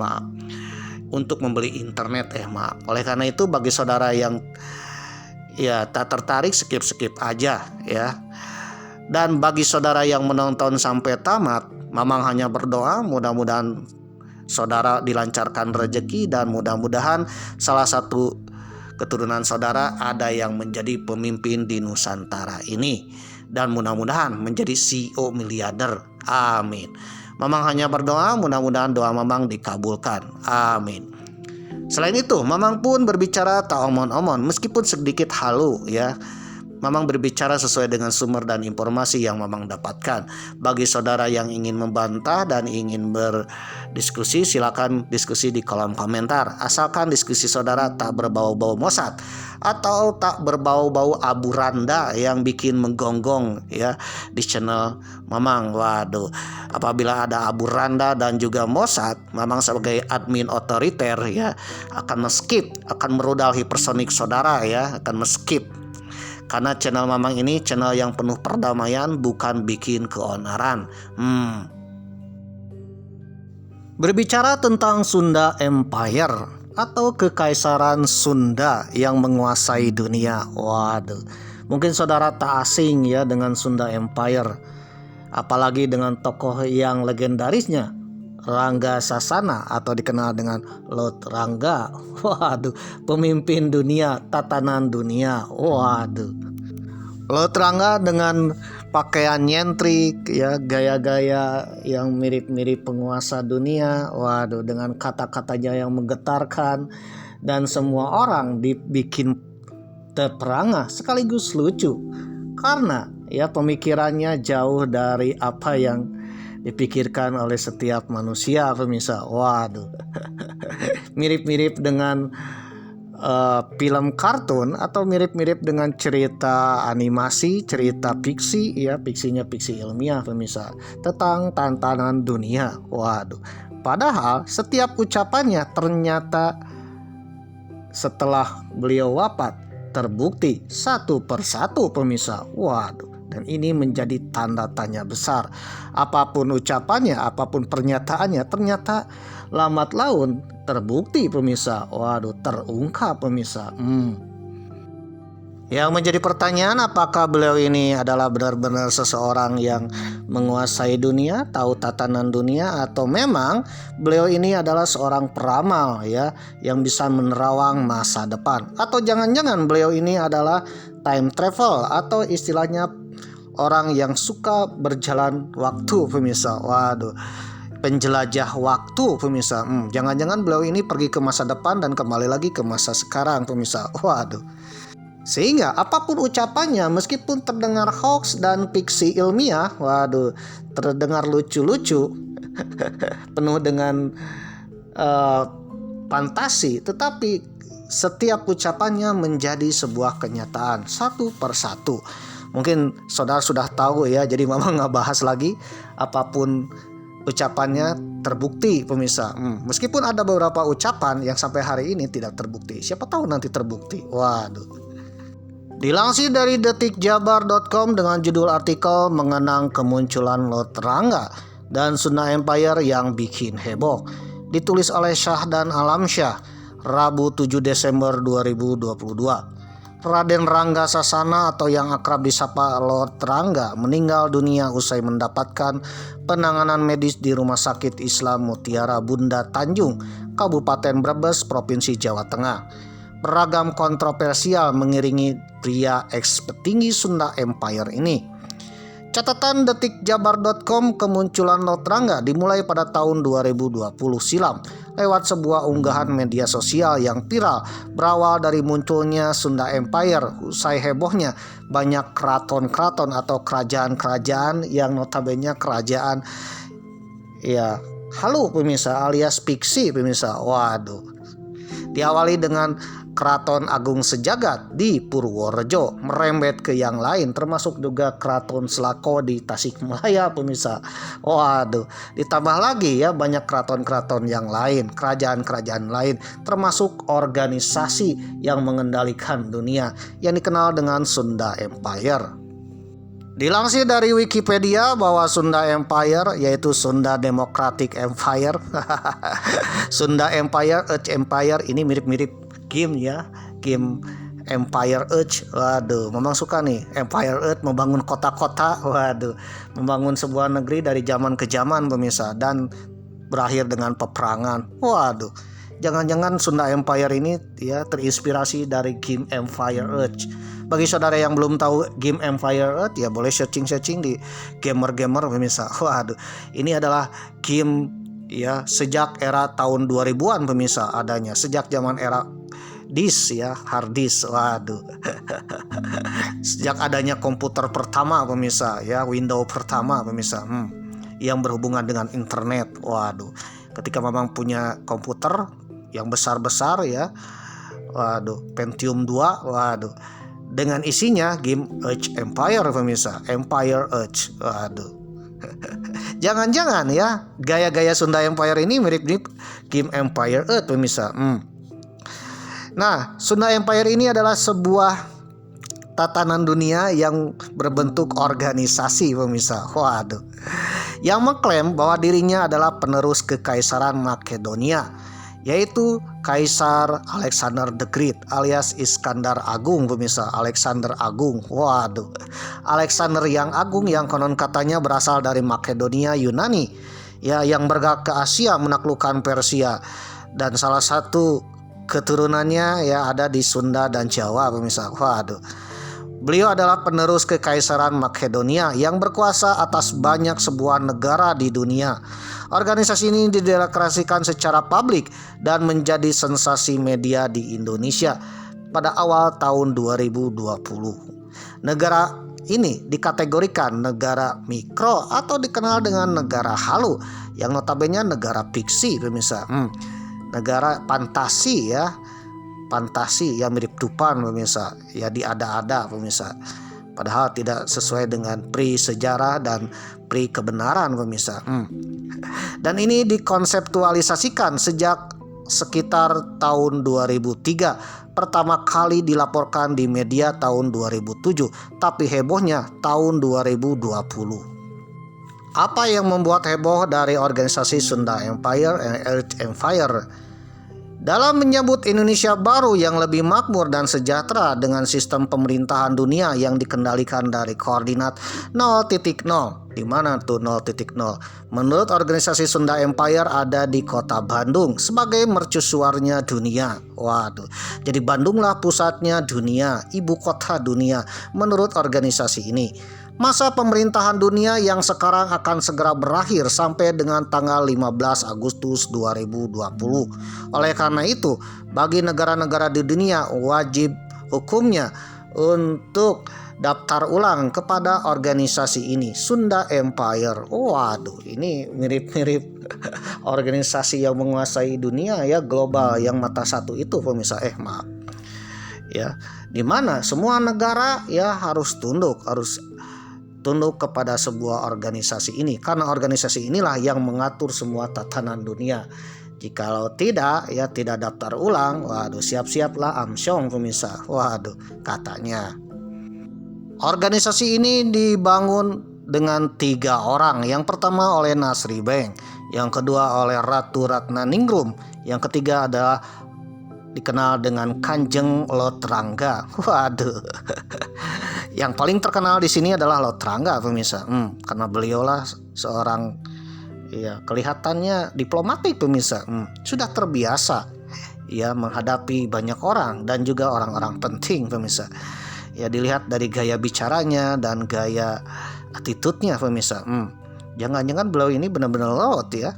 untuk membeli internet maaf. Oleh karena itu bagi saudara yang tak tertarik skip aja ya. Dan bagi saudara yang menonton sampai tamat, Mamang hanya berdoa mudah-mudahan saudara dilancarkan rezeki dan mudah-mudahan salah satu keturunan saudara ada yang menjadi pemimpin di Nusantara ini, dan mudah-mudahan menjadi CEO miliarder. Amin. Mamang hanya berdoa, mudah-mudahan doa Mamang dikabulkan. Amin. Selain itu, Mamang pun berbicara tak omon-omon, meskipun sedikit halu ya. Mamang berbicara sesuai dengan sumber dan informasi yang Mamang dapatkan. Bagi saudara yang ingin membantah dan ingin berdiskusi, silakan diskusi di kolom komentar. Asalkan diskusi saudara tak berbau-bau Mossad atau tak berbau-bau abu randa yang bikin menggonggong ya di channel Mamang. Waduh, apabila ada abu randa dan juga Mossad, Mamang sebagai admin otoriter ya akan skip, akan merudal hipersonik saudara ya, akan skip. Karena channel Mamang ini channel yang penuh perdamaian, bukan bikin keonaran. Berbicara tentang Sunda Empire atau Kekaisaran Sunda yang menguasai dunia. Waduh, mungkin saudara tak asing ya dengan Sunda Empire. Apalagi dengan tokoh yang legendarisnya, Rangga Sasana atau dikenal dengan Lord Rangga. Waduh, pemimpin dunia, tatanan dunia. Waduh, Lord Rangga dengan pakaian nyentrik ya, gaya-gaya yang mirip-mirip penguasa dunia. Waduh, dengan kata-katanya yang menggetarkan dan semua orang dibikin terperangah sekaligus lucu karena ya pemikirannya jauh dari apa yang dipikirkan oleh setiap manusia, pemirsa. Waduh, mirip-mirip dengan film kartun atau mirip-mirip dengan cerita animasi, cerita fiksi ya, fiksinya fiksi ilmiah, pemirsa, tentang tantangan dunia. Waduh, padahal setiap ucapannya ternyata setelah beliau wafat terbukti satu persatu, pemirsa. Waduh, dan ini menjadi tanda tanya besar. Apapun ucapannya, apapun pernyataannya, ternyata lambat laun terbukti, pemirsa. Waduh, terungkap, pemirsa. Yang menjadi pertanyaan, apakah beliau ini adalah benar-benar seseorang yang menguasai dunia, tahu tatanan dunia, atau memang beliau ini adalah seorang peramal ya yang bisa menerawang masa depan, atau jangan-jangan beliau ini adalah time travel atau istilahnya orang yang suka berjalan waktu, pemirsa. Waduh, penjelajah waktu, pemirsa. Jangan-jangan beliau ini pergi ke masa depan dan kembali lagi ke masa sekarang, pemirsa. Waduh. Sehingga apapun ucapannya, meskipun terdengar hoax dan fiksi ilmiah, waduh, terdengar lucu-lucu, penuh dengan fantasi, tetapi setiap ucapannya menjadi sebuah kenyataan satu persatu. Mungkin saudara sudah tahu ya, jadi Mama nggak bahas lagi. Apapun ucapannya terbukti, pemirsa. Meskipun ada beberapa ucapan yang sampai hari ini tidak terbukti, siapa tahu nanti terbukti. Waduh. Dilansir dari detikjabar.com dengan judul artikel mengenang kemunculan Lord Rangga dan Sunda Empire yang bikin heboh, ditulis oleh Syahdan Alamsyah, Rabu 7 Desember 2022. Raden Rangga Sasana atau yang akrab disapa Lord Rangga meninggal dunia usai mendapatkan penanganan medis di Rumah Sakit Islam Mutiara Bunda Tanjung, Kabupaten Brebes, Provinsi Jawa Tengah. Beragam kontroversial mengiringi pria eks petinggi Sunda Empire ini. Catatan detikjabar.com, kemunculan Lord Rangga dimulai pada tahun 2020 silam lewat sebuah unggahan media sosial yang viral berawal dari munculnya Sunda Empire. Usai hebohnya banyak keraton-keraton atau kerajaan-kerajaan yang notabene kerajaan ya halu, pemirsa, alias fiksi, pemirsa. Waduh. Diawali dengan Keraton Agung Sejagat di Purworejo, merembet ke yang lain termasuk juga Keraton Selako di Tasikmalaya, pemirsa. Waduh, ditambah lagi ya banyak keraton-keraton yang lain, kerajaan-kerajaan lain, termasuk organisasi yang mengendalikan dunia yang dikenal dengan Sunda Empire. Dilansir dari Wikipedia bahwa Sunda Empire yaitu Sunda Democratic Empire, Sunda Empire, Age Empire ini mirip-mirip game ya, game Empire Age. Waduh, memang suka nih Empire Age membangun kota-kota. Waduh, membangun sebuah negeri dari zaman ke zaman, pemirsa, dan berakhir dengan peperangan. Waduh, Jangan-jangan Sunda Empire ini ya terinspirasi dari game Empire Earth. Bagi saudara yang belum tahu game Empire Earth ya boleh searching di gamer-gamer pemirsa. Waduh, ini adalah game ya sejak era tahun 2000-an pemirsa adanya, sejak zaman era disk ya, hard disk. Waduh. Sejak adanya komputer pertama pemirsa ya, Windows pertama pemirsa. Yang berhubungan dengan internet. Waduh. Ketika memang punya komputer yang besar-besar ya. Waduh, Pentium 2. Waduh. Dengan isinya game Age Empire pemirsa, Empire Age. Waduh. Jangan-jangan ya gaya-gaya Sunda Empire ini mirip-mirip game Empire Earth pemirsa. Nah, Sunda Empire ini adalah sebuah tatanan dunia yang berbentuk organisasi pemirsa. Waduh. Yang mengklaim bahwa dirinya adalah penerus kekaisaran Makedonia, yaitu Kaisar Alexander the Great alias Iskandar Agung pemirsa. Alexander Agung. Waduh. Alexander yang Agung yang konon katanya berasal dari Makedonia Yunani ya, yang bergerak ke Asia menaklukkan Persia, dan salah satu keturunannya ya ada di Sunda dan Jawa pemirsa. Waduh. Beliau adalah penerus kekaisaran Makedonia yang berkuasa atas banyak sebuah negara di dunia. Organisasi ini dideklarasikan secara publik dan menjadi sensasi media di Indonesia pada awal tahun 2020. Negara ini dikategorikan negara mikro atau dikenal dengan negara halu, yang notabene negara fiksi pemirsa. Negara fantasi ya. Fantasi yang mirip Dupaan pemirsa, ya diada-ada pemirsa, padahal tidak sesuai dengan pri sejarah dan pri kebenaran pemirsa. Dan ini dikonseptualisasikan sejak sekitar tahun 2003, pertama kali dilaporkan di media tahun 2007, tapi hebohnya tahun 2020. Apa yang membuat heboh dari organisasi Sunda Empire Earth Empire? Dalam menyambut Indonesia baru yang lebih makmur dan sejahtera dengan sistem pemerintahan dunia yang dikendalikan dari koordinat 0.0. Di mana tuh 0.0? Menurut organisasi Sunda Empire ada di kota Bandung sebagai mercusuarnya dunia. Waduh. Jadi Bandunglah pusatnya dunia, ibu kota dunia menurut organisasi ini. Masa pemerintahan dunia yang sekarang akan segera berakhir sampai dengan tanggal 15 Agustus 2020. Oleh karena itu, bagi negara-negara di dunia wajib hukumnya untuk daftar ulang kepada organisasi ini, Sunda Empire. Waduh, ini mirip-mirip organisasi yang menguasai dunia ya, global yang mata satu itu pemirsa. Maaf. Ya, di mana semua negara ya harus tunduk kepada sebuah organisasi ini, karena organisasi inilah yang mengatur semua tatanan dunia. Jikalau tidak ya tidak daftar ulang, waduh siap-siaplah amsyong pemirsa. Waduh, katanya organisasi ini dibangun dengan 3 orang. Yang pertama oleh Nasri Bank, yang kedua oleh Ratu Ratnaningrum, yang ketiga adalah dikenal dengan Kanjeng Lotrangga. Waduh. Yang paling terkenal di sini adalah Lotrangga pemirsa. Karena beliaulah seorang ya kelihatannya diplomatik pemirsa. Sudah terbiasa ya menghadapi banyak orang dan juga orang-orang penting pemirsa. Ya dilihat dari gaya bicaranya dan gaya attitude-nya pemirsa. Jangan-jangan beliau ini benar-benar laut ya.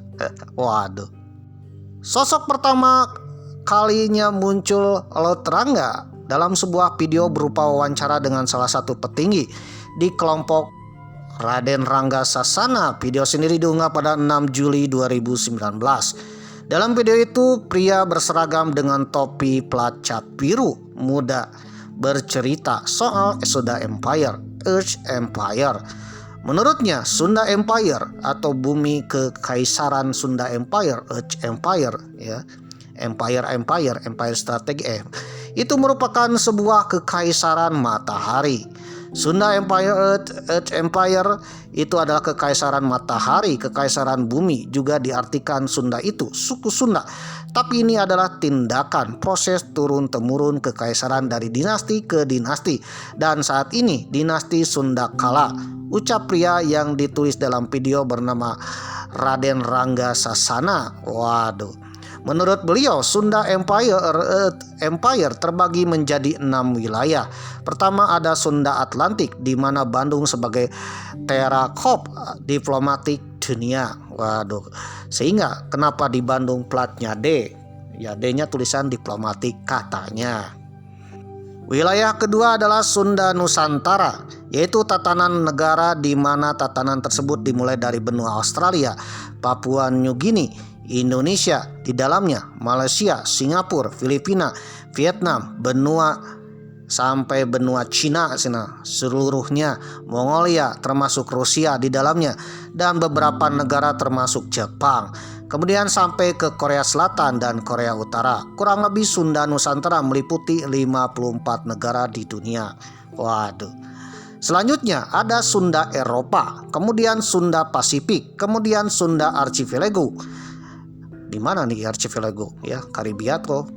Waduh. Sosok pertama kalinya muncul Lotrangga dalam sebuah video berupa wawancara dengan salah satu petinggi di kelompok Raden Rangga Sasana. Video sendiri diunggah pada 6 Juli 2019. Dalam video itu, pria berseragam dengan topi plat cat biru muda bercerita soal Sunda Empire, Earth Empire. Menurutnya, Sunda Empire atau bumi kekaisaran Sunda Empire, Earth Empire ya. Empire strategi itu merupakan sebuah kekaisaran matahari. Sunda Empire, Earth Empire itu adalah kekaisaran matahari, kekaisaran bumi. Juga diartikan Sunda itu suku Sunda. Tapi ini adalah tindakan proses turun-temurun kekaisaran dari dinasti ke dinasti. Dan saat ini dinasti Sunda Kala. Ucap pria yang ditulis dalam video bernama Raden Rangga Sasana. Waduh. Menurut beliau, Sunda Empire terbagi menjadi 6 wilayah. Pertama ada Sunda Atlantik, di mana Bandung sebagai terakop diplomatik dunia. Waduh, sehingga kenapa di Bandung platnya D? Ya, D-nya tulisan diplomatik katanya. Wilayah kedua adalah Sunda Nusantara, yaitu tatanan negara di mana tatanan tersebut dimulai dari benua Australia, Papua New Guinea, Indonesia, di dalamnya Malaysia, Singapura, Filipina, Vietnam, benua sampai benua Cina seluruhnya, Mongolia termasuk Rusia di dalamnya, dan beberapa negara termasuk Jepang. Kemudian sampai ke Korea Selatan dan Korea Utara. Kurang lebih Sunda Nusantara meliputi 54 negara di dunia. Waduh. Selanjutnya ada Sunda Eropa, kemudian Sunda Pasifik, kemudian Sunda Archipelago. Di mana nih Archipelago? Ya, Karibia atau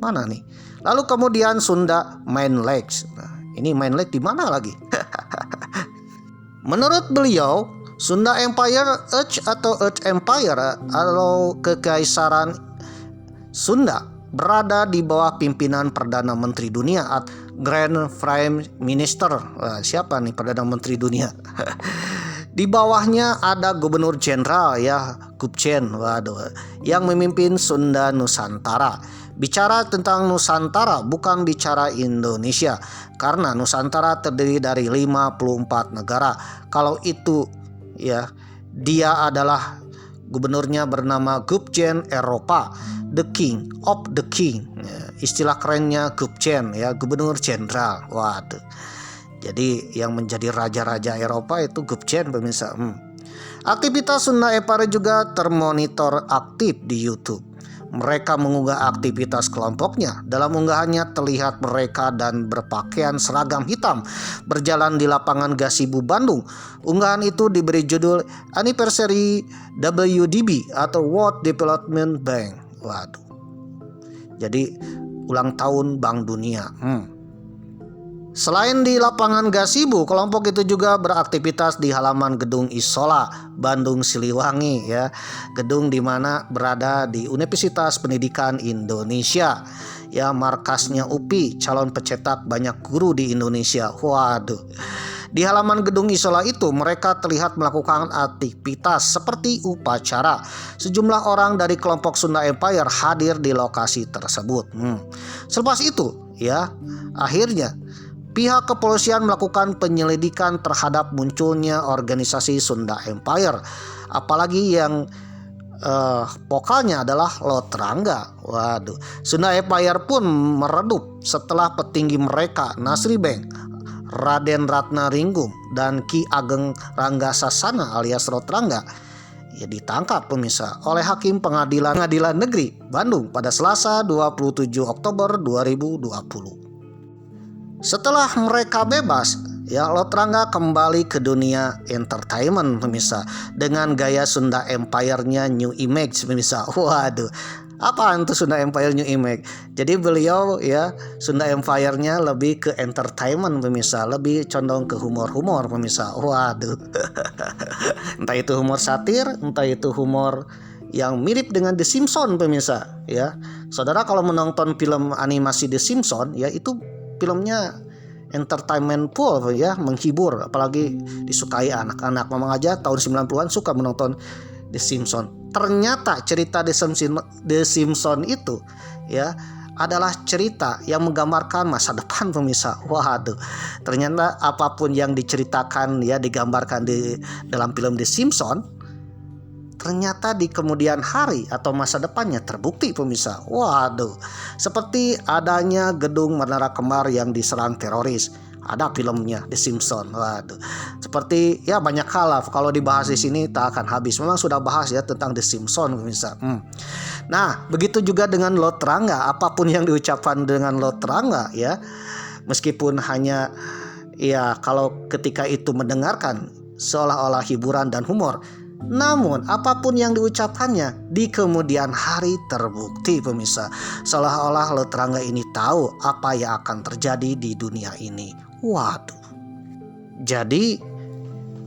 mana nih? Lalu kemudian Sunda Main Lakes. Nah, ini Main Lake di mana lagi? Menurut beliau, Sunda Empire atau Earth Empire atau Kekaisaran Sunda berada di bawah pimpinan Perdana Menteri Dunia atau Grand Prime Minister. Siapa nih Perdana Menteri Dunia? Di bawahnya ada Gubernur Jenderal ya, Gubjen, yang memimpin Sunda Nusantara. Bicara tentang Nusantara bukan bicara Indonesia, karena Nusantara terdiri dari 54 negara. Kalau itu ya, dia adalah gubernurnya bernama Gubjen Eropa, the King of the King. Ya, istilah kerennya Gubjen ya, Gubernur Jenderal. Waduh. Jadi yang menjadi raja-raja Eropa itu Gubjen, pemirsa. Aktivitas Sunda Empire juga termonitor aktif di YouTube. Mereka mengunggah aktivitas kelompoknya. Dalam unggahannya terlihat mereka dan berpakaian seragam hitam berjalan di lapangan Gasibu Bandung. Unggahan itu diberi judul Anniversary WDB atau World Development Bank. Waduh. Jadi ulang tahun Bank Dunia. Selain di lapangan Gasibu, kelompok itu juga beraktivitas di halaman Gedung Isola, Bandung Siliwangi ya. Gedung di mana berada di Universitas Pendidikan Indonesia. Ya, markasnya UPI, calon pencetak banyak guru di Indonesia. Waduh. Di halaman Gedung Isola itu mereka terlihat melakukan aktivitas seperti upacara. Sejumlah orang dari kelompok Sunda Empire hadir di lokasi tersebut. Selepas itu ya, akhirnya pihak kepolisian melakukan penyelidikan terhadap munculnya organisasi Sunda Empire. Apalagi yang pokalnya adalah Lotrangga. Waduh, Sunda Empire pun meredup setelah petinggi mereka Nasri Bank, Raden Ratnaringgung, dan Ki Ageng Ranggasasana alias Lotrangga ya ditangkap pemirsa oleh Hakim Pengadilan Negeri Bandung pada Selasa 27 Oktober 2020. Setelah mereka bebas, ya Lotrangga kembali ke dunia entertainment pemirsa dengan gaya Sunda Empire-nya New Image pemirsa. Waduh, apaan tuh Sunda Empire New Image? Jadi beliau ya Sunda Empire-nya lebih ke entertainment pemirsa, lebih condong ke humor-humor pemirsa. Waduh. Entah itu humor satir, entah itu humor yang mirip dengan The Simpsons pemirsa ya. Saudara kalau menonton film animasi The Simpsons ya, itu filmnya entertainment full ya, menghibur, apalagi disukai anak-anak. Memang aja tahun 90-an suka menonton The Simpsons. Ternyata cerita The Simpsons itu ya adalah cerita yang menggambarkan masa depan pemirsa. Waduh, ternyata apapun yang diceritakan ya, digambarkan di dalam film The Simpsons, ternyata di kemudian hari atau masa depannya terbukti pemirsa. Waduh, seperti adanya gedung Menara Kembar yang diserang teroris, ada filmnya The Simpsons. Waduh, seperti ya banyak hal lah, kalau dibahas di sini tak akan habis. Memang sudah bahas ya tentang The Simpsons pemirsa. Nah, begitu juga dengan Lotrangga. Apapun yang diucapkan dengan Lotrangga ya, meskipun hanya ya kalau ketika itu mendengarkan seolah-olah hiburan dan humor, namun apapun yang diucapkannya di kemudian hari terbukti pemirsa, seolah-olah Lotrangga ini tahu apa yang akan terjadi di dunia ini. Waduh. Jadi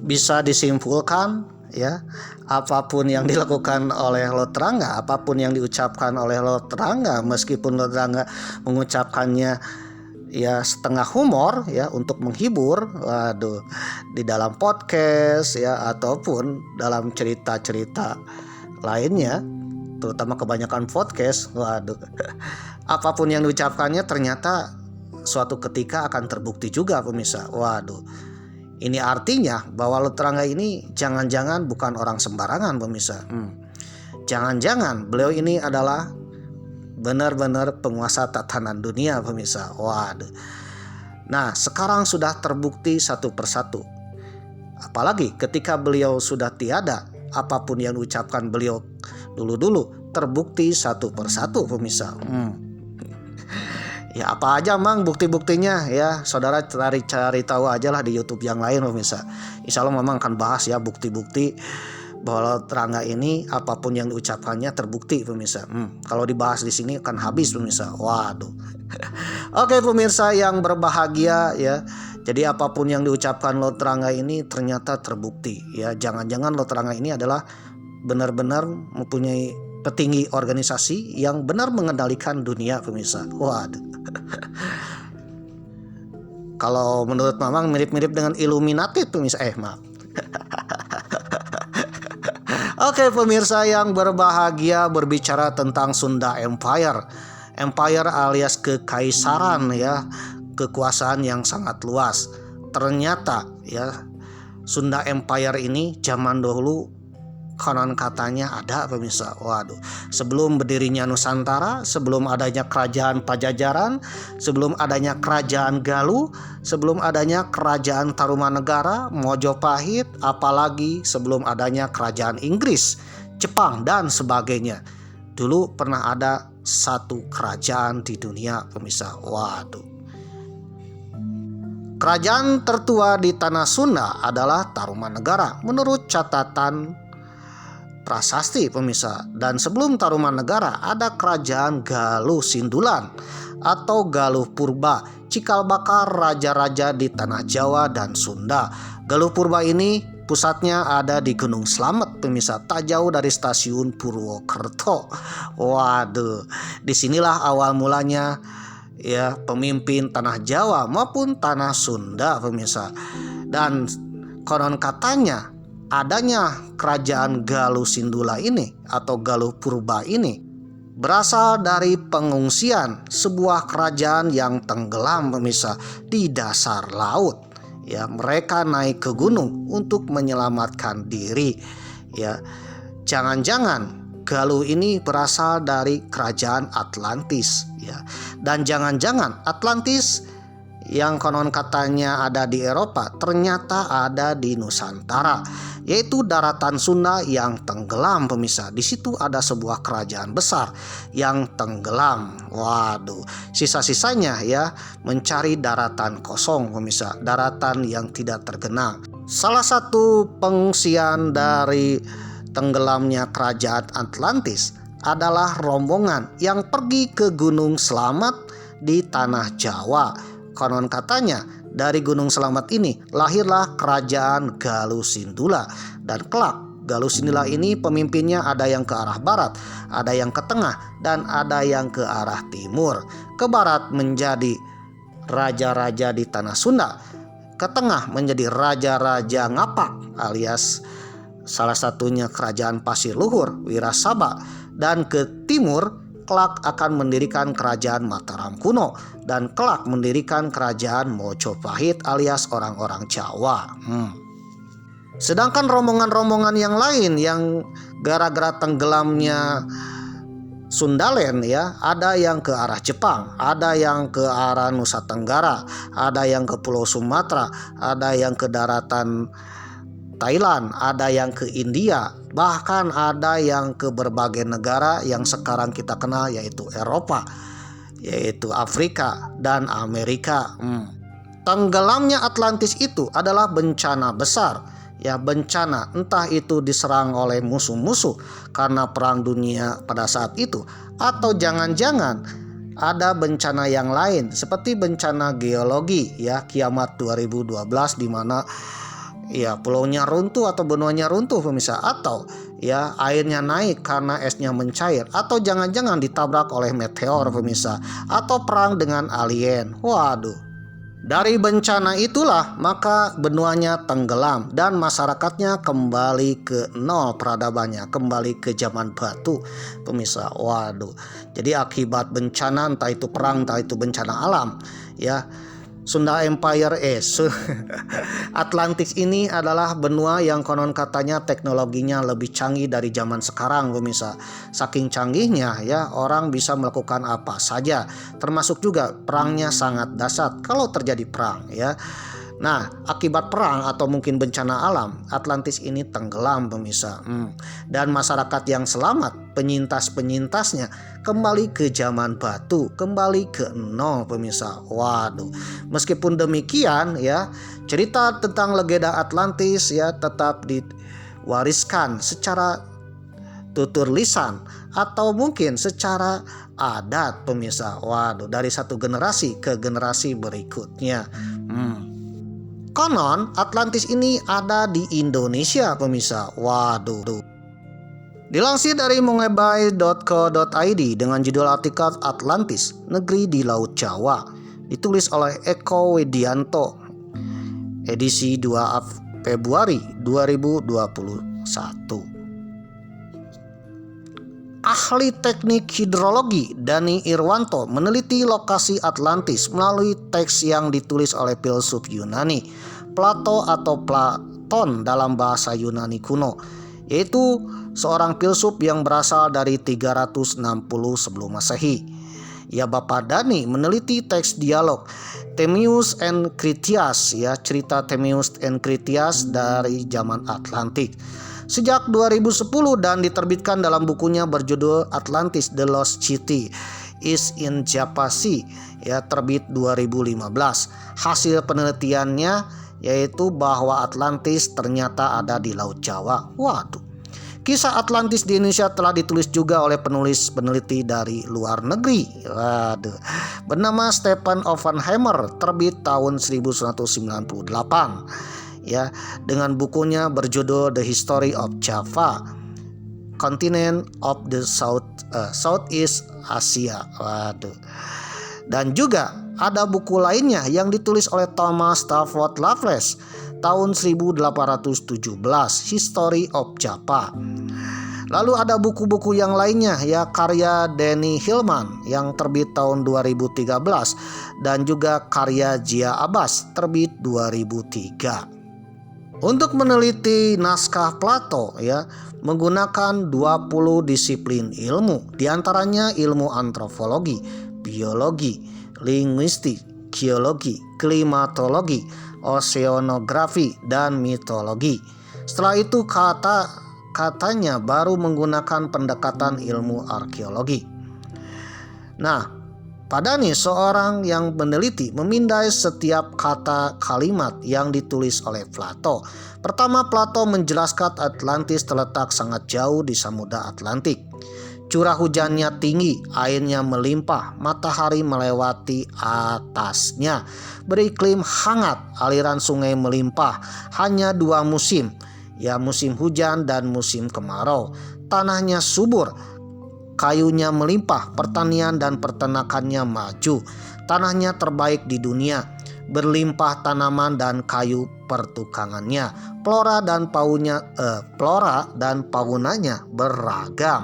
bisa disimpulkan ya, apapun yang dilakukan oleh Lot Rangga, apapun yang diucapkan oleh Lot Rangga, meskipun Lot Rangga mengucapkannya ya setengah humor ya untuk menghibur, waduh, di dalam podcast ya ataupun dalam cerita-cerita lainnya, terutama kebanyakan podcast, waduh, apapun yang diucapkannya ternyata suatu ketika akan terbukti juga pemirsa. Waduh, ini artinya bahwa Lot Rangga ini jangan-jangan bukan orang sembarangan pemirsa. Jangan-jangan beliau ini adalah benar-benar penguasa tatanan dunia pemirsa. Waduh. Nah, sekarang sudah terbukti satu persatu. Apalagi ketika beliau sudah tiada, apapun yang diucapkan beliau dulu-dulu terbukti satu persatu pemirsa. Ya apa aja mang bukti-buktinya ya, saudara cari tahu aja lah di YouTube yang lain pemirsa. Insya Allah memang akan bahas ya bukti-bukti bahwa Lot Rangga ini apapun yang diucapkannya terbukti pemirsa. Kalau dibahas di sini akan habis pemirsa. Waduh. Oke pemirsa yang berbahagia ya. Jadi apapun yang diucapkan Lot Rangga ini ternyata terbukti ya. Jangan-jangan Lot Rangga ini adalah benar-benar mempunyai petinggi organisasi yang benar mengendalikan dunia pemirsa. Waduh. Kalau menurut Mamang mirip-mirip dengan Illuminati pemirsa. Maaf. Oke pemirsa yang berbahagia, berbicara tentang Sunda Empire. Empire alias kekaisaran ya, kekuasaan yang sangat luas. Ternyata ya Sunda Empire ini zaman dahulu konon katanya ada pemirsa. Waduh, sebelum berdirinya Nusantara, sebelum adanya kerajaan Pajajaran, sebelum adanya kerajaan Galuh, sebelum adanya kerajaan Tarumanegara, Mojopahit, apalagi sebelum adanya kerajaan Inggris, Jepang dan sebagainya. Dulu pernah ada satu kerajaan di dunia pemirsa. Waduh. Kerajaan tertua di tanah Sunda adalah Tarumanegara menurut catatan prasasti pemirsa. Dan sebelum Tarumanegara ada kerajaan Galuh Sindulan atau Galuh Purba, cikal bakal raja-raja di tanah Jawa dan Sunda. Galuh Purba ini pusatnya ada di Gunung Slamet pemirsa, tak jauh dari stasiun Purwokerto. Waduh, disinilah awal mulanya ya pemimpin tanah Jawa maupun tanah Sunda pemirsa. Dan konon katanya adanya kerajaan Galuh Sindula ini atau Galuh Purba ini berasal dari pengungsian sebuah kerajaan yang tenggelam pemirsa di dasar laut. Ya, mereka naik ke gunung untuk menyelamatkan diri. Ya, jangan-jangan Galuh ini berasal dari kerajaan Atlantis. Ya, dan jangan-jangan Atlantis yang konon katanya ada di Eropa ternyata ada di Nusantara, yaitu daratan Sunda yang tenggelam pemirsa. Di situ ada sebuah kerajaan besar yang tenggelam. Waduh, sisa-sisanya ya mencari daratan kosong pemirsa, daratan yang tidak tergenang. Salah satu pengungsian dari tenggelamnya kerajaan Atlantis adalah rombongan yang pergi ke Gunung Slamet di tanah Jawa. Konon katanya dari Gunung Slamet ini lahirlah kerajaan Galuh Sindula. Dan kelak Galuh Sindula ini pemimpinnya ada yang ke arah barat, ada yang ke tengah, dan ada yang ke arah timur. Ke barat menjadi raja-raja di tanah Sunda, ke tengah menjadi raja-raja Ngapak alias salah satunya kerajaan Pasir Luhur, Wirasaba, dan ke timur kelak akan mendirikan kerajaan Mataram kuno dan kelak mendirikan kerajaan Mojopahit alias orang-orang Jawa. Sedangkan rombongan-rombongan yang lain yang gara-gara tenggelamnya Sundaland ya, ada yang ke arah Jepang, ada yang ke arah Nusa Tenggara, ada yang ke Pulau Sumatera, ada yang ke daratan Thailand, ada yang ke India, bahkan ada yang ke berbagai negara yang sekarang kita kenal yaitu Eropa, yaitu Afrika dan Amerika. Tenggelamnya Atlantis itu adalah bencana besar, ya bencana entah itu diserang oleh musuh-musuh karena perang dunia pada saat itu, atau jangan-jangan ada bencana yang lain seperti bencana geologi ya kiamat 2012 di mana ya pulaunya runtuh atau benuanya runtuh pemirsa, atau ya airnya naik karena esnya mencair, atau jangan-jangan ditabrak oleh meteor pemirsa, atau perang dengan alien. Waduh. Dari bencana itulah maka benuanya tenggelam dan masyarakatnya kembali ke nol peradabannya, kembali ke zaman batu pemirsa. Waduh. Jadi akibat bencana, entah itu perang, entah itu bencana alam, ya Sunda Empire Atlantis ini adalah benua yang konon katanya teknologinya lebih canggih dari zaman sekarang pemirsa. Saking canggihnya ya orang bisa melakukan apa saja, termasuk juga perangnya sangat dahsyat kalau terjadi perang ya. Nah, akibat perang atau mungkin bencana alam, Atlantis ini tenggelam pemirsa. Dan masyarakat yang selamat, penyintas-penyintasnya kembali ke zaman batu, kembali ke nol pemirsa. Waduh. Meskipun demikian ya, cerita tentang legenda Atlantis ya tetap diwariskan secara tutur lisan atau mungkin secara adat pemirsa. Waduh, dari satu generasi ke generasi berikutnya. Konon Atlantis ini ada di Indonesia pemirsa. Waduh. Dilansir dari mongebay.co.id dengan judul artikel Atlantis, Negeri di Laut Jawa, ditulis oleh Eko Widianto, edisi 2 Februari 2021. Ahli teknik hidrologi Dani Irwanto meneliti lokasi Atlantis melalui teks yang ditulis oleh filsuf Yunani, Plato atau Platon dalam bahasa Yunani kuno, yaitu seorang filsuf yang berasal dari 360 sebelum Masehi. Ya, Bapak Dani meneliti teks dialog Timaeus and Critias, ya cerita Timaeus and Critias dari zaman Atlantik sejak 2010 dan diterbitkan dalam bukunya berjudul Atlantis The Lost City is in Java Sea, ya terbit 2015. Hasil penelitiannya yaitu bahwa Atlantis ternyata ada di Laut Jawa. Waduh. Kisah Atlantis di Indonesia telah ditulis juga oleh penulis peneliti dari luar negeri. Waduh. Bernama Stephen Oppenheimer, terbit tahun 1998. Ya, dengan bukunya berjudul The History of Java, Continent of the Southeast Asia. Waduh. Dan juga ada buku lainnya yang ditulis oleh Thomas Stafford Raffles tahun 1817, History of Java. Lalu ada buku-buku yang lainnya ya, karya Danny Hillman yang terbit tahun 2013 dan juga karya Jia Abbas terbit 2003. Untuk meneliti naskah Plato ya menggunakan 20 disiplin ilmu, diantaranya ilmu antropologi, biologi, linguistik, geologi, klimatologi, oceanografi, dan mitologi. Setelah itu katanya baru menggunakan pendekatan ilmu arkeologi. Nah, Padani seorang yang meneliti memindai setiap kata kalimat yang ditulis oleh Plato. Pertama, Plato menjelaskan Atlantis terletak sangat jauh di Samudra Atlantik. Curah hujannya tinggi, airnya melimpah, matahari melewati atasnya. Beriklim hangat, aliran sungai melimpah. Hanya 2 musim, ya musim hujan dan musim kemarau. Tanahnya subur, kayunya melimpah, pertanian dan peternakannya maju. Tanahnya terbaik di dunia, berlimpah tanaman dan kayu pertukangannya. Flora dan faunanya beragam,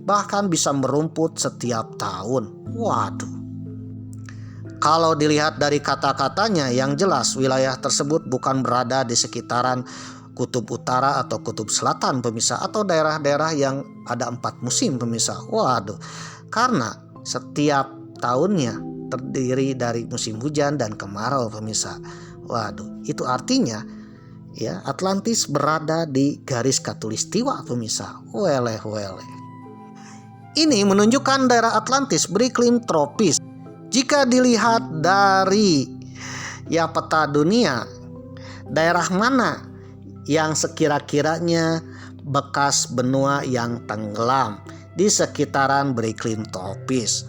bahkan bisa merumput setiap tahun. Waduh. Kalau dilihat dari kata-katanya yang jelas, wilayah tersebut bukan berada di sekitaran Kutub Utara atau Kutub Selatan pemirsa, atau daerah-daerah yang ada 4 musim pemirsa. Waduh, karena setiap tahunnya terdiri dari musim hujan dan kemarau pemirsa. Waduh, itu artinya ya Atlantis berada di garis khatulistiwa pemirsa. Weleh. Ini menunjukkan daerah Atlantis beriklim tropis. Jika dilihat dari ya peta dunia, daerah mana yang sekira-kiranya bekas benua yang tenggelam di sekitaran beriklim tropis?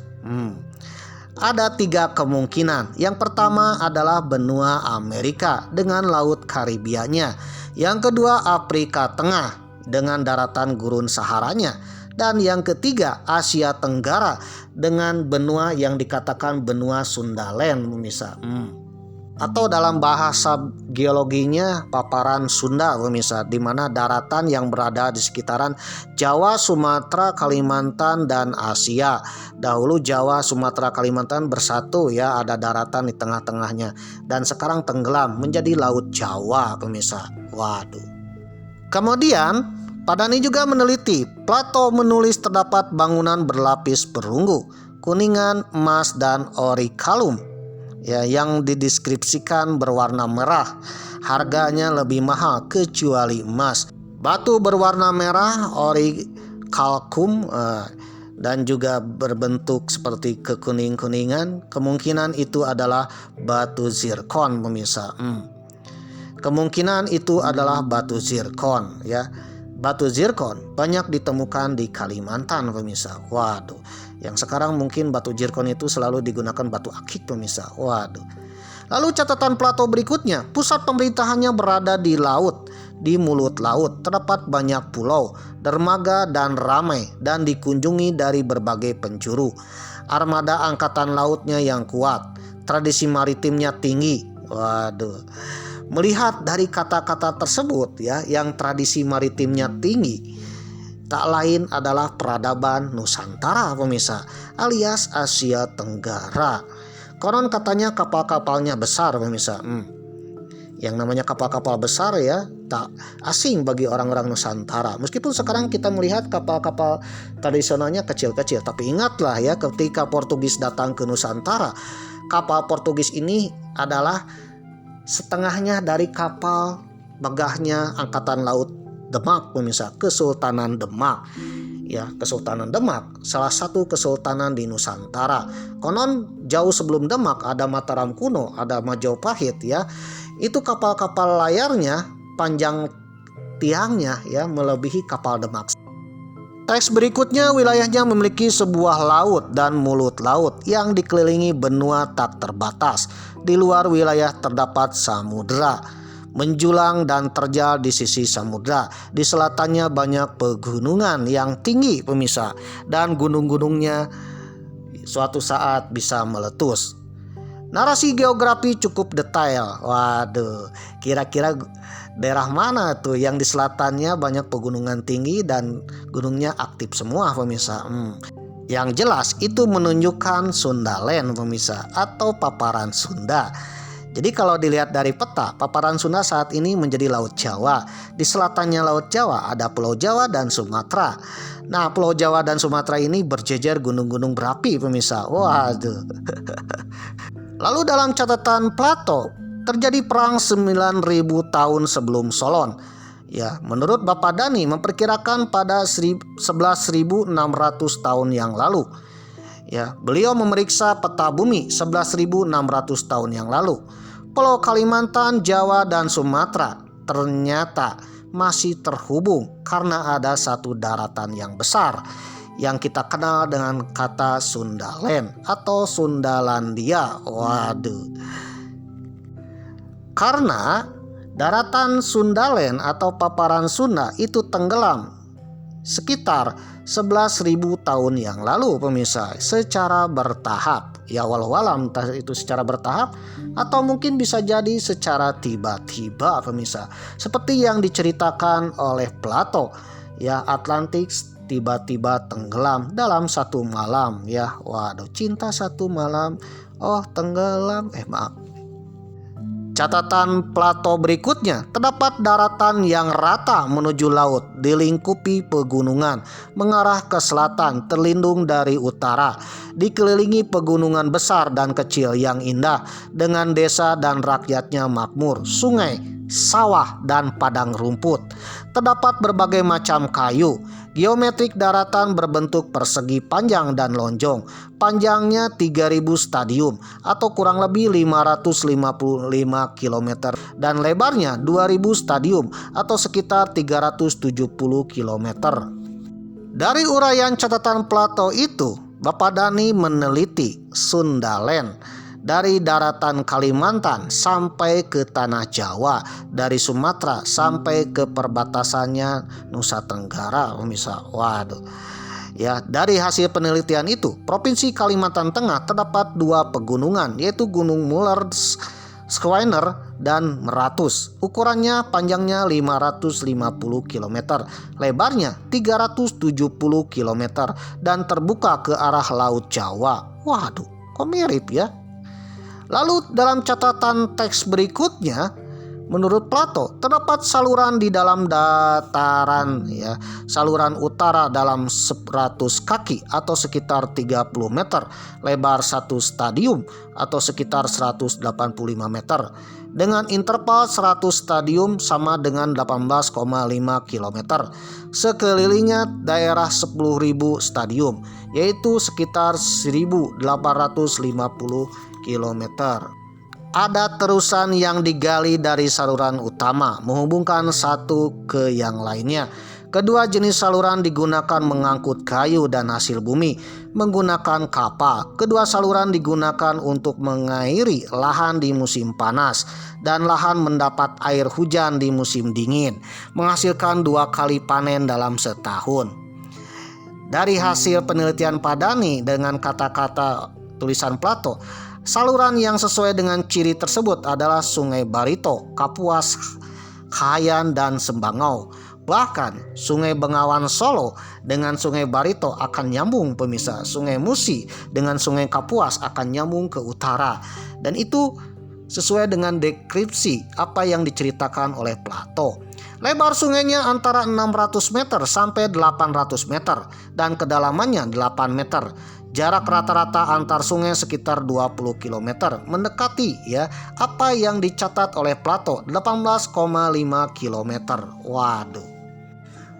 Ada 3 kemungkinan. Yang pertama adalah benua Amerika dengan Laut Karibianya. Yang kedua Afrika Tengah dengan daratan gurun Saharanya. Dan yang ketiga Asia Tenggara dengan benua yang dikatakan benua Sundaland pemirsa. Atau dalam bahasa geologinya paparan Sunda pemirsa, di mana daratan yang berada di sekitaran Jawa, Sumatera, Kalimantan dan Asia. Dahulu Jawa, Sumatera, Kalimantan bersatu ya, ada daratan di tengah-tengahnya, dan sekarang tenggelam menjadi Laut Jawa pemirsa. Waduh. Kemudian Padani juga meneliti, Plato menulis terdapat bangunan berlapis perunggu, kuningan, emas dan orikalum ya, yang dideskripsikan berwarna merah. Harganya lebih mahal kecuali emas. Batu berwarna merah orikalkum dan juga berbentuk seperti kekuning-kuningan. Kemungkinan itu adalah batu zirkon pemirsa. Kemungkinan itu adalah batu zirkon ya. Batu zirkon banyak ditemukan di Kalimantan pemirsa. Waduh. Yang sekarang mungkin batu zirkon itu selalu digunakan batu akik pemirsa. Waduh. Lalu catatan Plato berikutnya, pusat pemerintahannya berada di laut, di mulut laut. Terdapat banyak pulau, dermaga dan ramai, dan dikunjungi dari berbagai penjuru. Armada angkatan lautnya yang kuat, tradisi maritimnya tinggi. Waduh. Melihat dari kata-kata tersebut ya, yang tradisi maritimnya tinggi, tak lain adalah peradaban Nusantara pemirsa, alias Asia Tenggara. Konon katanya kapal-kapalnya besar pemirsa. Yang namanya kapal-kapal besar ya tak asing bagi orang-orang Nusantara. Meskipun sekarang kita melihat kapal-kapal tradisionalnya kecil-kecil, tapi ingatlah ya, ketika Portugis datang ke Nusantara, kapal Portugis ini adalah setengahnya dari kapal megahnya Angkatan Laut Demak pemirsa, Kesultanan Demak. Ya, Kesultanan Demak salah satu kesultanan di Nusantara. Konon jauh sebelum Demak ada Mataram kuno, ada Majapahit ya. Itu kapal-kapal layarnya, panjang tiangnya ya melebihi kapal Demak. Teks berikutnya, wilayahnya memiliki sebuah laut dan mulut laut yang dikelilingi benua tak terbatas. Di luar wilayah terdapat samudera, menjulang dan terjal di sisi samudera. Di selatannya banyak pegunungan yang tinggi pemirsa, dan gunung-gunungnya suatu saat bisa meletus. Narasi geografi cukup detail. Waduh, kira-kira daerah mana tuh yang di selatannya banyak pegunungan tinggi dan gunungnya aktif semua pemirsa? Yang jelas itu menunjukkan Sundaland pemirsa, atau paparan Sunda. Jadi kalau dilihat dari peta, paparan Sunda saat ini menjadi Laut Jawa. Di selatannya Laut Jawa ada Pulau Jawa dan Sumatera. Nah, Pulau Jawa dan Sumatera ini berjejer gunung-gunung berapi pemirsa. Waduh. Lalu dalam catatan Plato, terjadi perang 9.000 tahun sebelum Solon. Ya, menurut Bapak Dani memperkirakan pada 11.600 tahun yang lalu. Ya, beliau memeriksa peta bumi 11.600 tahun yang lalu. Pulau Kalimantan, Jawa dan Sumatera ternyata masih terhubung karena ada satu daratan yang besar yang kita kenal dengan kata Sundaland atau Sundalandia. Waduh. Karena daratan Sundaland atau paparan Sunda itu tenggelam sekitar 11.000 tahun yang lalu pemirsa, secara bertahap. Ya walau-alam entah itu secara bertahap atau mungkin bisa jadi secara tiba-tiba pemirsa. Seperti yang diceritakan oleh Plato, ya Atlantik tiba-tiba tenggelam dalam satu malam ya. Waduh, cinta satu malam, oh tenggelam, maaf. Catatan Plato berikutnya, terdapat daratan yang rata menuju laut, dilingkupi pegunungan, mengarah ke selatan, terlindung dari utara, dikelilingi pegunungan besar dan kecil yang indah, dengan desa dan rakyatnya makmur, sungai, sawah, dan padang rumput. Terdapat berbagai macam kayu. Geometrik daratan berbentuk persegi panjang dan lonjong. Panjangnya 3.000 stadium atau kurang lebih 555 km dan lebarnya 2.000 stadium atau sekitar 370 km. Dari uraian catatan Plato itu, Bapak Dani meneliti Sundaland dari daratan Kalimantan sampai ke tanah Jawa, dari Sumatera sampai ke perbatasannya Nusa Tenggara, pemirsa. Waduh. Ya, dari hasil penelitian itu, Provinsi Kalimantan Tengah terdapat 2 pegunungan, yaitu Gunung Muller Schreiner dan Meratus. Ukurannya panjangnya 550 km, lebarnya 370 km dan terbuka ke arah Laut Jawa. Waduh, kok mirip ya? Lalu dalam catatan teks berikutnya, menurut Plato terdapat saluran di dalam dataran ya, saluran utara dalam 100 kaki atau sekitar 30 meter, lebar 1 stadium atau sekitar 185 meter, dengan interval 100 stadium sama dengan 18,5 km. Sekelilingnya daerah 10.000 stadium, yaitu sekitar 1.850 km. Ada terusan yang digali dari saluran utama menghubungkan satu ke yang lainnya. Kedua jenis saluran digunakan mengangkut kayu dan hasil bumi menggunakan kapal. Kedua saluran digunakan untuk mengairi lahan di musim panas dan lahan mendapat air hujan di musim dingin, menghasilkan 2 kali panen dalam setahun. Dari hasil penelitian Pak Dani dengan kata-kata tulisan Plato, saluran yang sesuai dengan ciri tersebut adalah Sungai Barito, Kapuas, Kahayan, dan Sembangau. Bahkan Sungai Bengawan Solo dengan Sungai Barito akan nyambung, pemirsa. Sungai Musi dengan Sungai Kapuas akan nyambung ke utara. Dan itu sesuai dengan deskripsi apa yang diceritakan oleh Plato. Lebar sungainya antara 600 meter sampai 800 meter dan kedalamannya 8 meter. Jarak rata-rata antar sungai sekitar 20 km, mendekati ya apa yang dicatat oleh Plato 18,5 km. Waduh.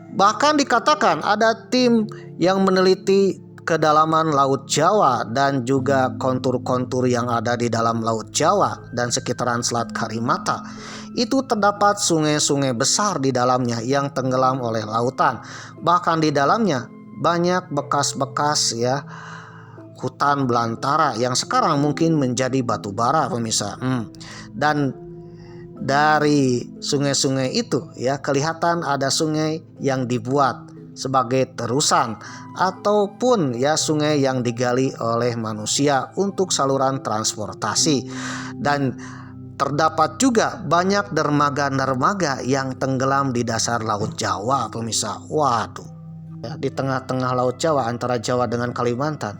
Bahkan dikatakan ada tim yang meneliti kedalaman Laut Jawa dan juga kontur-kontur yang ada di dalam Laut Jawa dan sekitaran Selat Karimata. Itu terdapat sungai-sungai besar di dalamnya yang tenggelam oleh lautan. Bahkan di dalamnya banyak bekas-bekas ya hutan belantara yang sekarang mungkin menjadi batu bara, pemirsa. Dan dari sungai-sungai itu ya kelihatan ada sungai yang dibuat sebagai terusan ataupun ya sungai yang digali oleh manusia untuk saluran transportasi. Dan terdapat juga banyak dermaga-dermaga yang tenggelam di dasar Laut Jawa, pemirsa. Waduh. Ya, di tengah-tengah Laut Jawa antara Jawa dengan Kalimantan,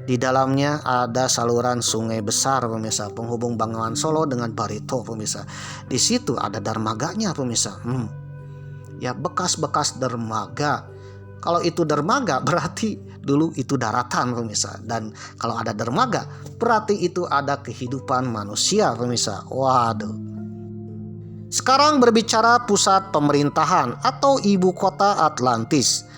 di dalamnya ada saluran sungai besar, pemirsa, penghubung Bengawan Solo dengan Barito, pemirsa. Di situ ada dermaganya, pemirsa. Ya, bekas-bekas dermaga. Kalau itu dermaga berarti dulu itu daratan, pemirsa. Dan kalau ada dermaga berarti itu ada kehidupan manusia, pemirsa. Waduh. Sekarang berbicara pusat pemerintahan atau ibu kota Atlantis.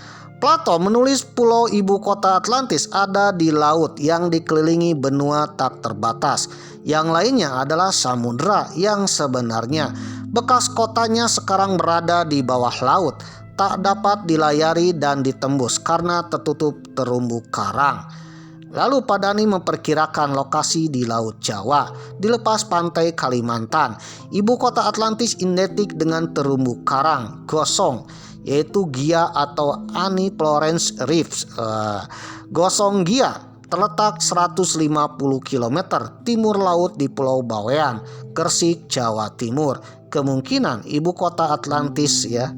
Plato menulis pulau ibu kota Atlantis ada di laut yang dikelilingi benua tak terbatas. Yang lainnya adalah samudera yang sebenarnya. Bekas kotanya sekarang berada di bawah laut, tak dapat dilayari dan ditembus karena tertutup terumbu karang. Lalu Pak Dani memperkirakan lokasi di Laut Jawa, di lepas pantai Kalimantan. Ibu kota Atlantis identik dengan terumbu karang gosong, yaitu Gia atau Annie Florence Reefs. Gosong Gia terletak 150 km timur laut di Pulau Bawean, Gresik, Jawa Timur. Kemungkinan ibu kota Atlantis ya,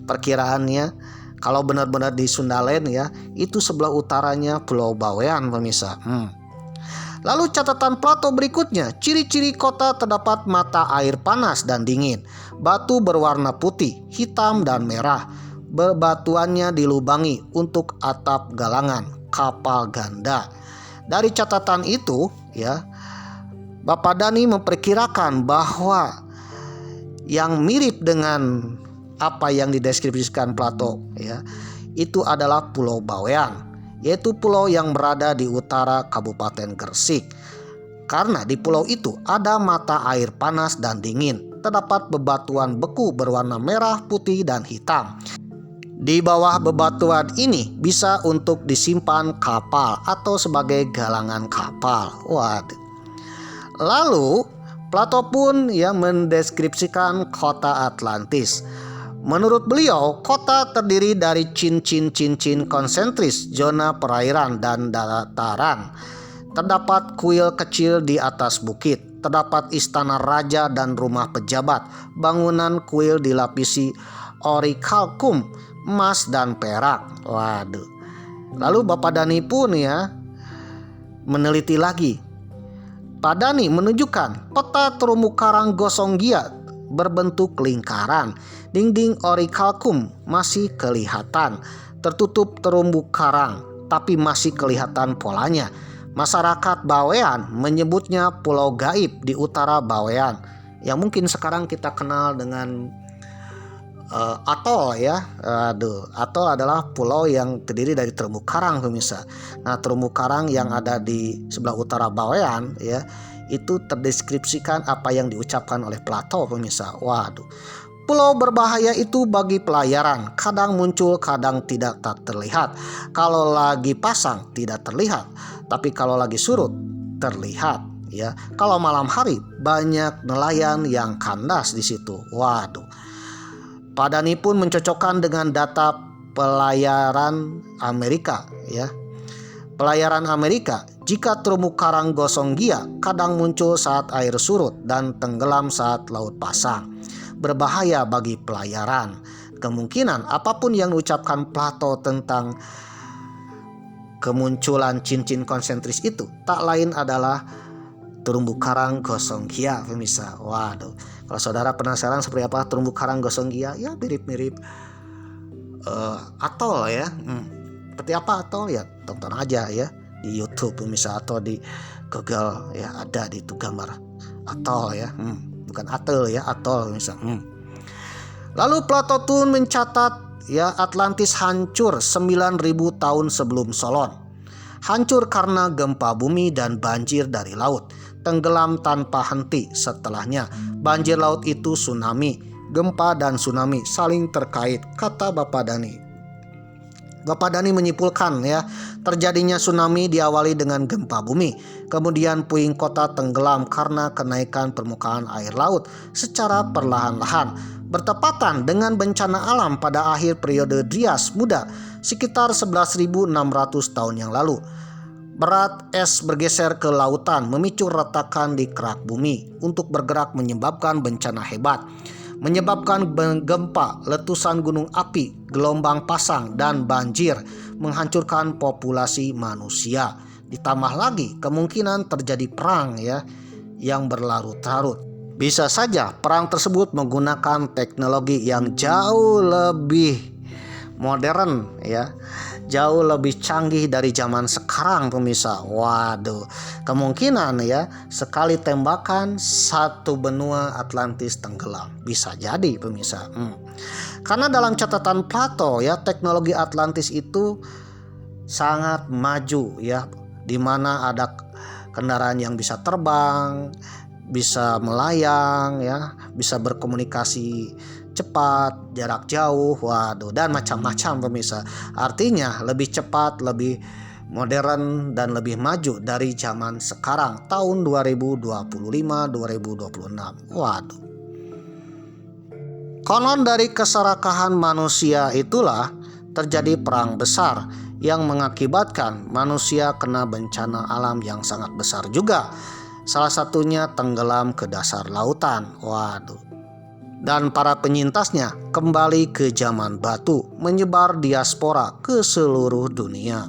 perkiraannya kalau benar-benar di Sundaland ya, itu sebelah utaranya Pulau Bawean, pemirsa. Lalu catatan Plato berikutnya, ciri-ciri kota terdapat mata air panas dan dingin, batu berwarna putih, hitam dan merah, bebatuannya dilubangi untuk atap galangan, kapal ganda. Dari catatan itu ya, Bapak Dani memperkirakan bahwa yang mirip dengan apa yang dideskripsikan Plato ya, itu adalah Pulau Bawean, yaitu pulau yang berada di utara Kabupaten Gresik. Karena di pulau itu ada mata air panas dan dingin, terdapat bebatuan beku berwarna merah, putih, dan hitam. Di bawah bebatuan ini bisa untuk disimpan kapal atau sebagai galangan kapal. Waduh. Lalu Plato pun mendeskripsikan kota Atlantis. Menurut beliau, kota terdiri dari cincin-cincin konsentris, zona perairan dan dataran. Terdapat kuil kecil di atas bukit. Terdapat istana raja dan rumah pejabat. Bangunan kuil dilapisi orichalcum, emas dan perak. Waduh. Lalu Bapak Dhani pun meneliti lagi. Pak Dhani menunjukkan peta terumbu karang Gosong Gia berbentuk lingkaran. Dinding orichalcum masih kelihatan. Tertutup terumbu karang, tapi masih kelihatan polanya. Masyarakat Bawean menyebutnya Pulau Gaib di utara Bawean, yang mungkin sekarang kita kenal dengan atol ya. Atol adalah pulau yang terdiri dari terumbu karang, pemirsa. Nah, terumbu karang yang ada di sebelah utara Bawean itu terdeskripsikan apa yang diucapkan oleh Plato, pemirsa. Waduh. Pulau berbahaya itu bagi pelayaran, kadang muncul, kadang tidak terlihat. Kalau lagi pasang tidak terlihat, tapi kalau lagi surut terlihat ya. Kalau malam hari banyak nelayan yang kandas di situ. Waduh. Pak Dhani pun mencocokkan dengan data pelayaran Amerika ya. Pelayaran Amerika, jika terumbu karang Gosong Gia kadang muncul saat air surut dan tenggelam saat laut pasang. Berbahaya bagi pelayaran. Kemungkinan apapun yang diucapkan Plato tentang kemunculan cincin konsentris itu tak lain adalah terumbu karang Gosong Gia, pemirsa. Waduh. Kalau saudara penasaran seperti apa terumbu karang Gosong Gia, ya mirip-mirip atol ya. Seperti apa atol ya? Tonton aja ya di YouTube, pemirsa, atau di Google ya, ada di itu gambar atol ya. Bukan atol ya, atol misalnya. Lalu Plato pun mencatat Atlantis hancur 9.000 tahun sebelum Solon. Hancur karena gempa bumi dan banjir dari laut. Tenggelam tanpa henti setelahnya. Banjir laut itu tsunami. Gempa dan tsunami saling terkait, kata Bapak Dhani. Bapak Dhani menyimpulkan terjadinya tsunami diawali dengan gempa bumi. Kemudian puing kota tenggelam karena kenaikan permukaan air laut secara perlahan-lahan. Bertepatan dengan bencana alam pada akhir periode Trias Muda sekitar 11.600 tahun yang lalu. Berat es bergeser ke lautan memicu retakan di kerak bumi untuk bergerak menyebabkan bencana hebat. Menyebabkan gempa, letusan gunung api, gelombang pasang, dan banjir, menghancurkan populasi manusia. Ditambah lagi kemungkinan terjadi perang yang berlarut-larut. Bisa saja perang tersebut menggunakan teknologi yang jauh lebih modern jauh lebih canggih dari zaman sekarang, pemirsa. Waduh, kemungkinan sekali tembakan satu benua Atlantis tenggelam. Bisa jadi, pemirsa. Karena dalam catatan Plato teknologi Atlantis itu sangat maju di mana ada kendaraan yang bisa terbang, bisa melayang bisa berkomunikasi cepat, jarak jauh, dan macam-macam, pemirsa. Artinya lebih cepat, lebih modern, dan lebih maju dari zaman sekarang tahun 2025-2026. Waduh. Konon dari keserakahan manusia itulah terjadi perang besar yang mengakibatkan manusia kena bencana alam yang sangat besar juga. Salah satunya tenggelam ke dasar lautan. Waduh. Dan para penyintasnya kembali ke zaman batu, menyebar diaspora ke seluruh dunia.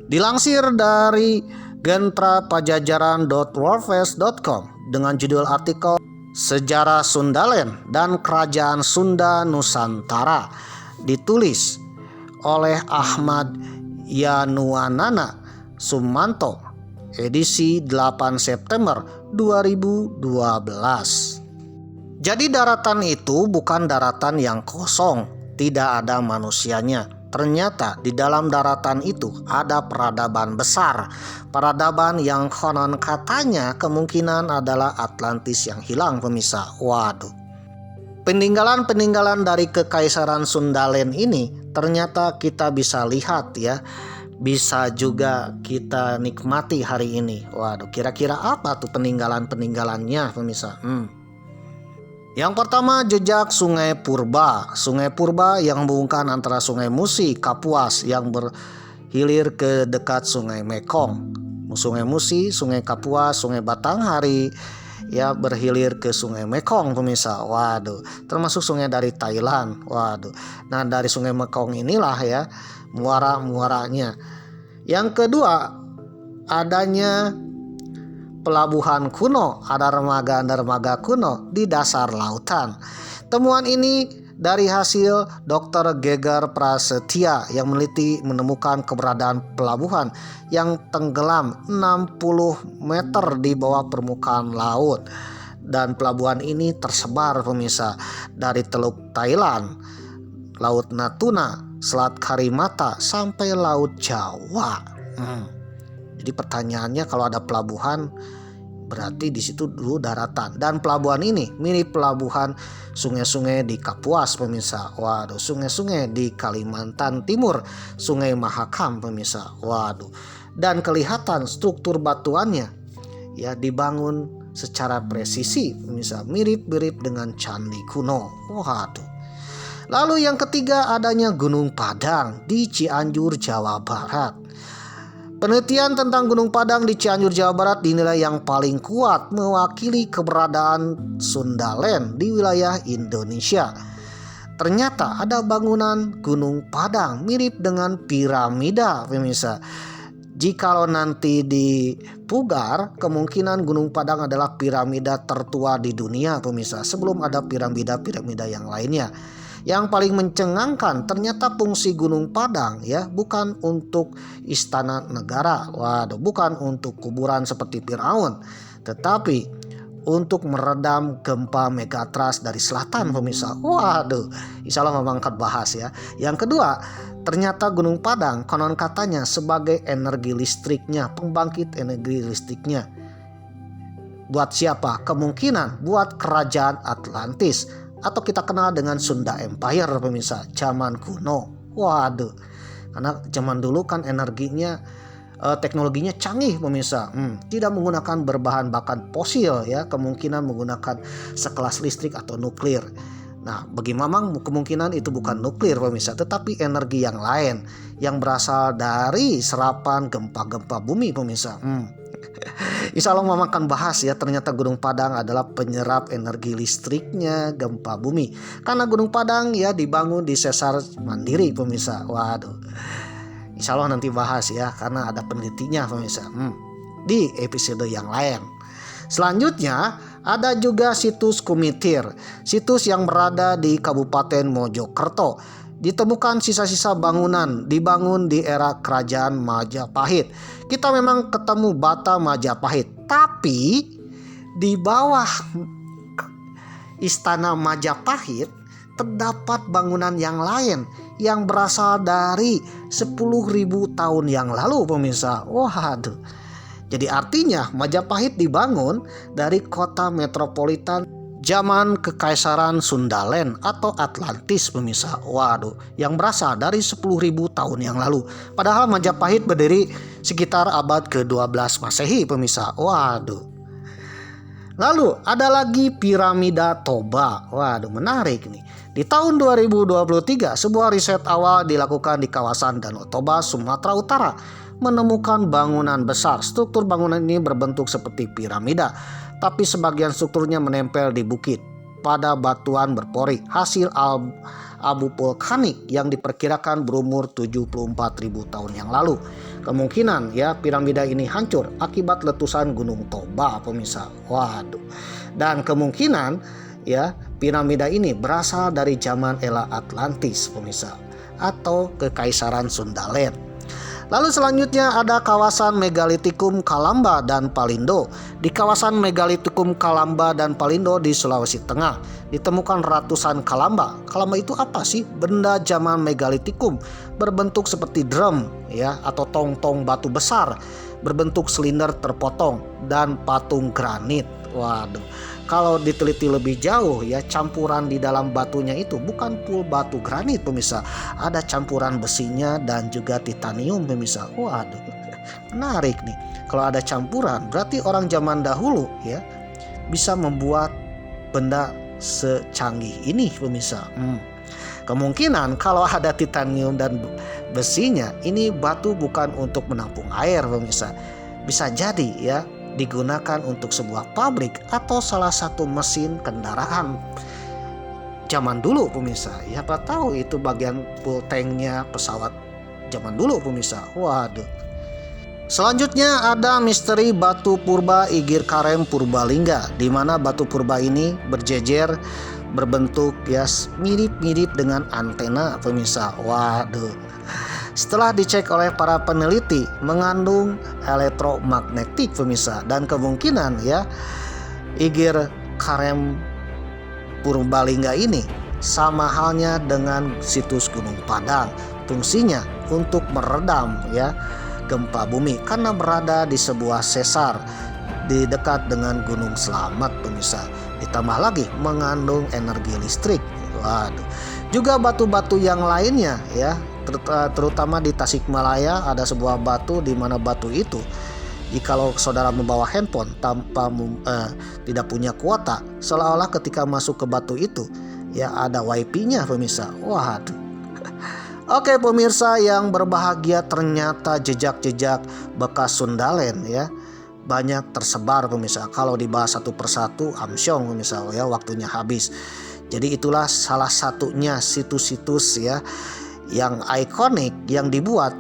Dilansir dari gentrapajajaran.wordpress.com dengan judul artikel Sejarah Sundaland dan Kerajaan Sunda Nusantara, ditulis oleh Ahmad Yanuanana Sumanto, edisi 8 September 2012. Jadi daratan itu bukan daratan yang kosong, tidak ada manusianya. Ternyata di dalam daratan itu ada peradaban besar. Peradaban yang konon katanya kemungkinan adalah Atlantis yang hilang, pemirsa. Waduh. Peninggalan-peninggalan dari Kekaisaran Sundaland ini ternyata kita bisa lihat ya, bisa juga kita nikmati hari ini. Waduh, kira-kira apa tuh peninggalan-peninggalannya pemirsa? Yang pertama, jejak Sungai Purba. Sungai Purba yang menghubungkan antara Sungai Musi, Kapuas yang berhilir ke dekat Sungai Mekong. Sungai Musi, Sungai Kapuas, Sungai Batanghari ya berhilir ke Sungai Mekong pemirsa. Waduh, termasuk sungai dari Thailand. Waduh. Nah, dari Sungai Mekong inilah ya muara-muaranya. Yang kedua, adanya pelabuhan kuno, ada dermaga kuno di dasar lautan. Temuan ini dari hasil Dr. Geger Prasetya yang menemukan keberadaan pelabuhan yang tenggelam 60 meter di bawah permukaan laut. Dan pelabuhan ini tersebar pemirsa dari Teluk Thailand, Laut Natuna, Selat Karimata sampai Laut Jawa. Jadi pertanyaannya, kalau ada pelabuhan berarti di situ dulu daratan. Dan pelabuhan ini mirip pelabuhan sungai-sungai di Kapuas pemirsa. Waduh, sungai-sungai di Kalimantan Timur, Sungai Mahakam pemirsa. Waduh. Dan kelihatan struktur batuannya ya dibangun secara presisi pemirsa, mirip-mirip dengan candi kuno. Waduh. Lalu yang ketiga, adanya Gunung Padang di Cianjur, Jawa Barat. Penelitian tentang Gunung Padang di Cianjur, Jawa Barat dinilai yang paling kuat mewakili keberadaan Sundaland di wilayah Indonesia. Ternyata ada bangunan Gunung Padang mirip dengan piramida pemirsa. Jikalau nanti dipugar, kemungkinan Gunung Padang adalah piramida tertua di dunia pemirsa, sebelum ada piramida-piramida yang lainnya. Yang paling mencengangkan, ternyata fungsi Gunung Padang ya bukan untuk istana negara, waduh, bukan untuk kuburan seperti Firaun, tetapi untuk meredam gempa megatrust dari selatan pemirsa. Waduh, insya Allah memang akan bahas ya. Yang kedua, ternyata Gunung Padang konon katanya sebagai energi listriknya, pembangkit energi listriknya. Buat siapa? Kemungkinan buat kerajaan Atlantis, atau kita kenal dengan Sunda Empire pemirsa, zaman kuno. Waduh, karena zaman dulu kan energinya, teknologinya canggih pemirsa, tidak menggunakan berbahan bakar fosil ya, kemungkinan menggunakan sekelas listrik atau nuklir. Nah, bagi Mamang kemungkinan itu bukan nuklir pemirsa, tetapi energi yang lain yang berasal dari serapan gempa-gempa bumi pemirsa. Insya Allah Mama akan bahas ya, ternyata Gunung Padang adalah penyerap energi listriknya gempa bumi. Karena Gunung Padang ya dibangun di sesar mandiri pemirsa. Waduh, insya Allah nanti bahas ya, karena ada penelitinya pemirsa di episode yang lain. Selanjutnya ada juga situs Kumitir, situs yang berada di Kabupaten Mojokerto. Ditemukan sisa-sisa bangunan dibangun di era kerajaan Majapahit. Kita memang ketemu bata Majapahit, tapi di bawah istana Majapahit terdapat bangunan yang lain yang berasal dari 10.000 tahun yang lalu pemirsa. Waduh. Jadi artinya Majapahit dibangun dari kota metropolitan zaman Kekaisaran Sundaland atau Atlantis pemirsa. Waduh, yang berasal dari 10.000 tahun yang lalu. Padahal Majapahit berdiri sekitar abad ke-12 Masehi pemirsa. Waduh. Lalu ada lagi piramida Toba. Waduh, menarik nih. Di tahun 2023 sebuah riset awal dilakukan di kawasan Danau Toba, Sumatera Utara, menemukan bangunan besar. Struktur bangunan ini berbentuk seperti piramida, tapi sebagian strukturnya menempel di bukit pada batuan berpori, hasil abu vulkanik yang diperkirakan berumur 74.000 tahun yang lalu. Kemungkinan ya piramida ini hancur akibat letusan Gunung Toba pemirsa. Waduh. Dan kemungkinan ya piramida ini berasal dari zaman era Atlantis pemirsa, atau Kekaisaran Sundaland. Lalu selanjutnya ada kawasan Megalitikum Kalamba dan Palindo. Di kawasan Megalitikum Kalamba dan Palindo di Sulawesi Tengah ditemukan ratusan kalamba. Kalamba itu apa sih? Benda zaman Megalitikum berbentuk seperti drum ya, atau tong-tong batu besar berbentuk silinder terpotong dan patung granit. Waduh, kalau diteliti lebih jauh ya, campuran di dalam batunya itu bukan full batu granit pemirsa, ada campuran besinya dan juga titanium pemirsa. Waduh, menarik nih. Kalau ada campuran berarti orang zaman dahulu ya bisa membuat benda secanggih ini pemirsa. Kemungkinan kalau ada titanium dan besinya, ini batu bukan untuk menampung air pemirsa. Bisa jadi ya digunakan untuk sebuah pabrik atau salah satu mesin kendaraan zaman dulu pemirsa. Ya, apa tahu itu bagian full tanknya pesawat zaman dulu pemirsa. Waduh. Selanjutnya ada misteri batu purba Igir Karem Purbalingga, di mana batu purba ini berjejer berbentuk ya mirip-mirip dengan antena pemirsa. Waduh. Setelah dicek oleh para peneliti mengandung elektromagnetik pemirsa, dan kemungkinan ya Igir Karem Purbalingga ini sama halnya dengan situs Gunung Padang, fungsinya untuk meredam ya gempa bumi karena berada di sebuah sesar di dekat dengan Gunung Slamet pemirsa. Ditambah lagi mengandung energi listrik. Waduh. Juga batu-batu yang lainnya ya, terutama di Tasikmalaya ada sebuah batu di mana batu itu jikalau saudara membawa handphone tanpa tidak punya kuota, seolah-olah ketika masuk ke batu itu ya ada wifi-nya pemirsa. Waduh. Oke pemirsa yang berbahagia, ternyata jejak-jejak bekas Sundalen ya banyak tersebar pemirsa. Kalau dibahas satu persatu amsyong pemirsa ya, waktunya habis. Jadi itulah salah satunya situs-situs ya yang ikonik yang dibuat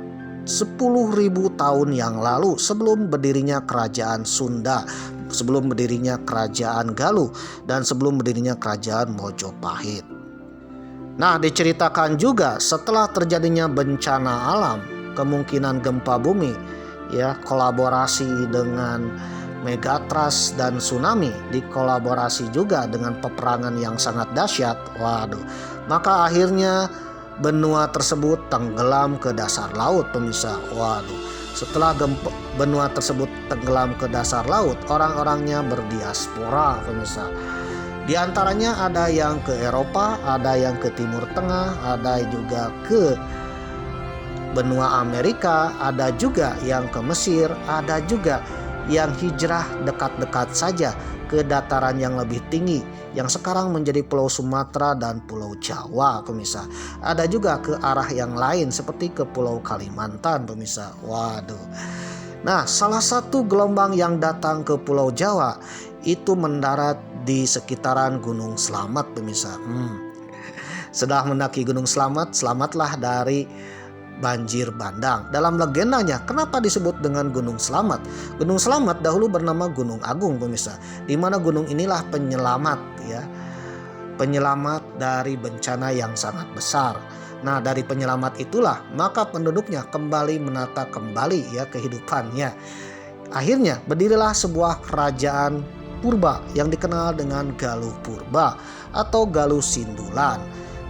10.000 tahun yang lalu sebelum berdirinya kerajaan Sunda, sebelum berdirinya kerajaan Galuh, dan sebelum berdirinya kerajaan Mojopahit. Nah, diceritakan juga setelah terjadinya bencana alam, kemungkinan gempa bumi ya, kolaborasi dengan megatrust dan tsunami, dikolaborasi juga dengan peperangan yang sangat dahsyat. Waduh. Maka akhirnya benua tersebut tenggelam ke dasar laut pemirsa. Waduh. Setelah benua tersebut tenggelam ke dasar laut, orang-orangnya berdiaspora pemirsa. Di antaranya ada yang ke Eropa, ada yang ke Timur Tengah, ada juga ke benua Amerika, ada juga yang ke Mesir, ada juga yang hijrah dekat-dekat saja ke dataran yang lebih tinggi yang sekarang menjadi Pulau Sumatera dan Pulau Jawa pemirsa. Ada juga ke arah yang lain seperti ke Pulau Kalimantan pemirsa. Waduh. Nah, salah satu gelombang yang datang ke Pulau Jawa itu mendarat di sekitaran Gunung Slamet pemirsa. Setelah mendaki Gunung Slamet, selamatlah dari banjir bandang. Dalam legendanya, kenapa disebut dengan Gunung Slamet? Gunung Slamet dahulu bernama Gunung Agung pemirsa, di mana gunung inilah penyelamat ya, penyelamat dari bencana yang sangat besar. Nah, dari penyelamat itulah maka penduduknya kembali menata kembali ya kehidupannya. Akhirnya berdirilah sebuah kerajaan purba yang dikenal dengan Galuh Purba atau Galuh Sindulan.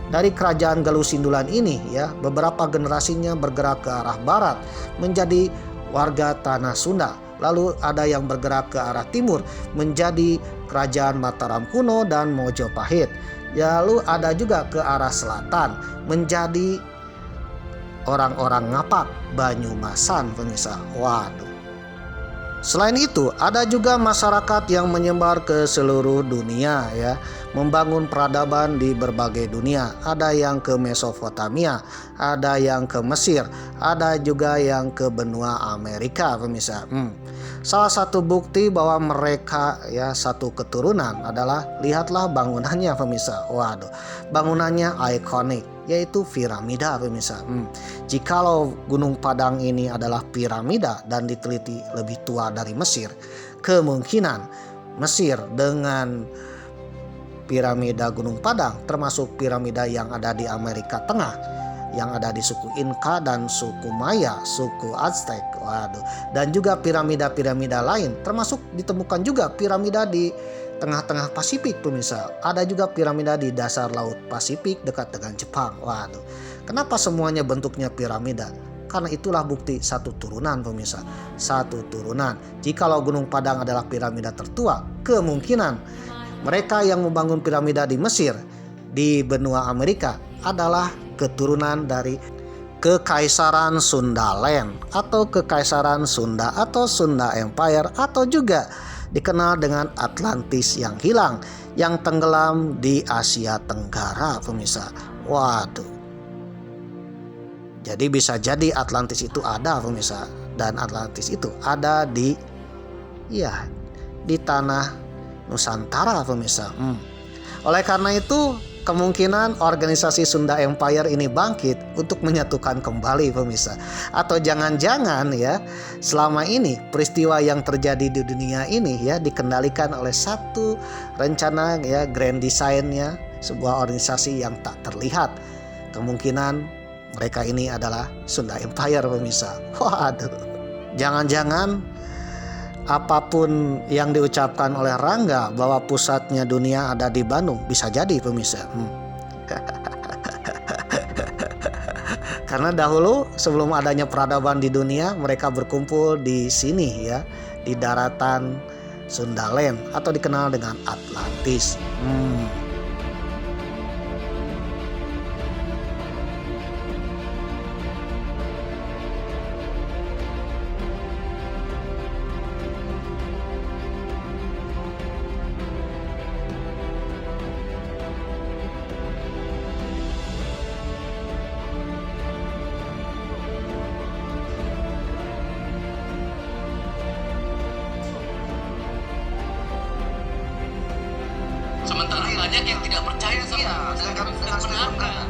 Dari kerajaan Galuh Sindulan ini ya, beberapa generasinya bergerak ke arah barat menjadi warga tanah Sunda. Lalu ada yang bergerak ke arah timur menjadi kerajaan Mataram kuno dan Mojopahit. Lalu ada juga ke arah selatan menjadi orang-orang Ngapak, Banyumasan pemirsa. Waduh. Selain itu, ada juga masyarakat yang menyebar ke seluruh dunia ya, membangun peradaban di berbagai dunia. Ada yang ke Mesopotamia, ada yang ke Mesir, ada juga yang ke benua Amerika pemirsa. Salah satu bukti bahwa mereka ya satu keturunan adalah lihatlah bangunannya pemirsa. Waduh, bangunannya ikonik, yaitu piramida pemirsa. Jikalau Gunung Padang ini adalah piramida dan diteliti lebih tua dari Mesir, kemungkinan Mesir dengan piramida Gunung Padang termasuk piramida yang ada di Amerika Tengah, yang ada di suku Inka dan suku Maya, suku Aztec. Waduh. Dan juga piramida-piramida lain, termasuk ditemukan juga piramida di tengah-tengah Pasifik pemirsa. Ada juga piramida di dasar laut Pasifik dekat dengan Jepang. Waduh. Kenapa semuanya bentuknya piramida? Karena itulah bukti satu turunan pemirsa. Satu turunan. Jikalau Gunung Padang adalah piramida tertua, kemungkinan mereka yang membangun piramida di Mesir, di benua Amerika adalah keturunan dari Kekaisaran Sundaland atau Kekaisaran Sunda atau Sunda Empire, atau juga dikenal dengan Atlantis yang hilang, yang tenggelam di Asia Tenggara, pemirsa. Waduh. Jadi bisa jadi Atlantis itu ada, pemirsa, dan Atlantis itu ada di tanah Nusantara, pemirsa. Oleh karena itu, kemungkinan organisasi Sunda Empire ini bangkit untuk menyatukan kembali, pemirsa. Atau jangan-jangan ya, selama ini peristiwa yang terjadi di dunia ini ya dikendalikan oleh satu rencana ya, grand design-nya sebuah organisasi yang tak terlihat. Kemungkinan mereka ini adalah Sunda Empire, pemirsa. Waduh. Jangan-jangan apapun yang diucapkan oleh Rangga bahwa pusatnya dunia ada di Bandung, bisa jadi, pemirsa. Karena dahulu sebelum adanya peradaban di dunia, mereka berkumpul di sini ya, di daratan Sundaland atau dikenal dengan Atlantis. Sementara banyak yang tidak percaya sama dengan benarkah.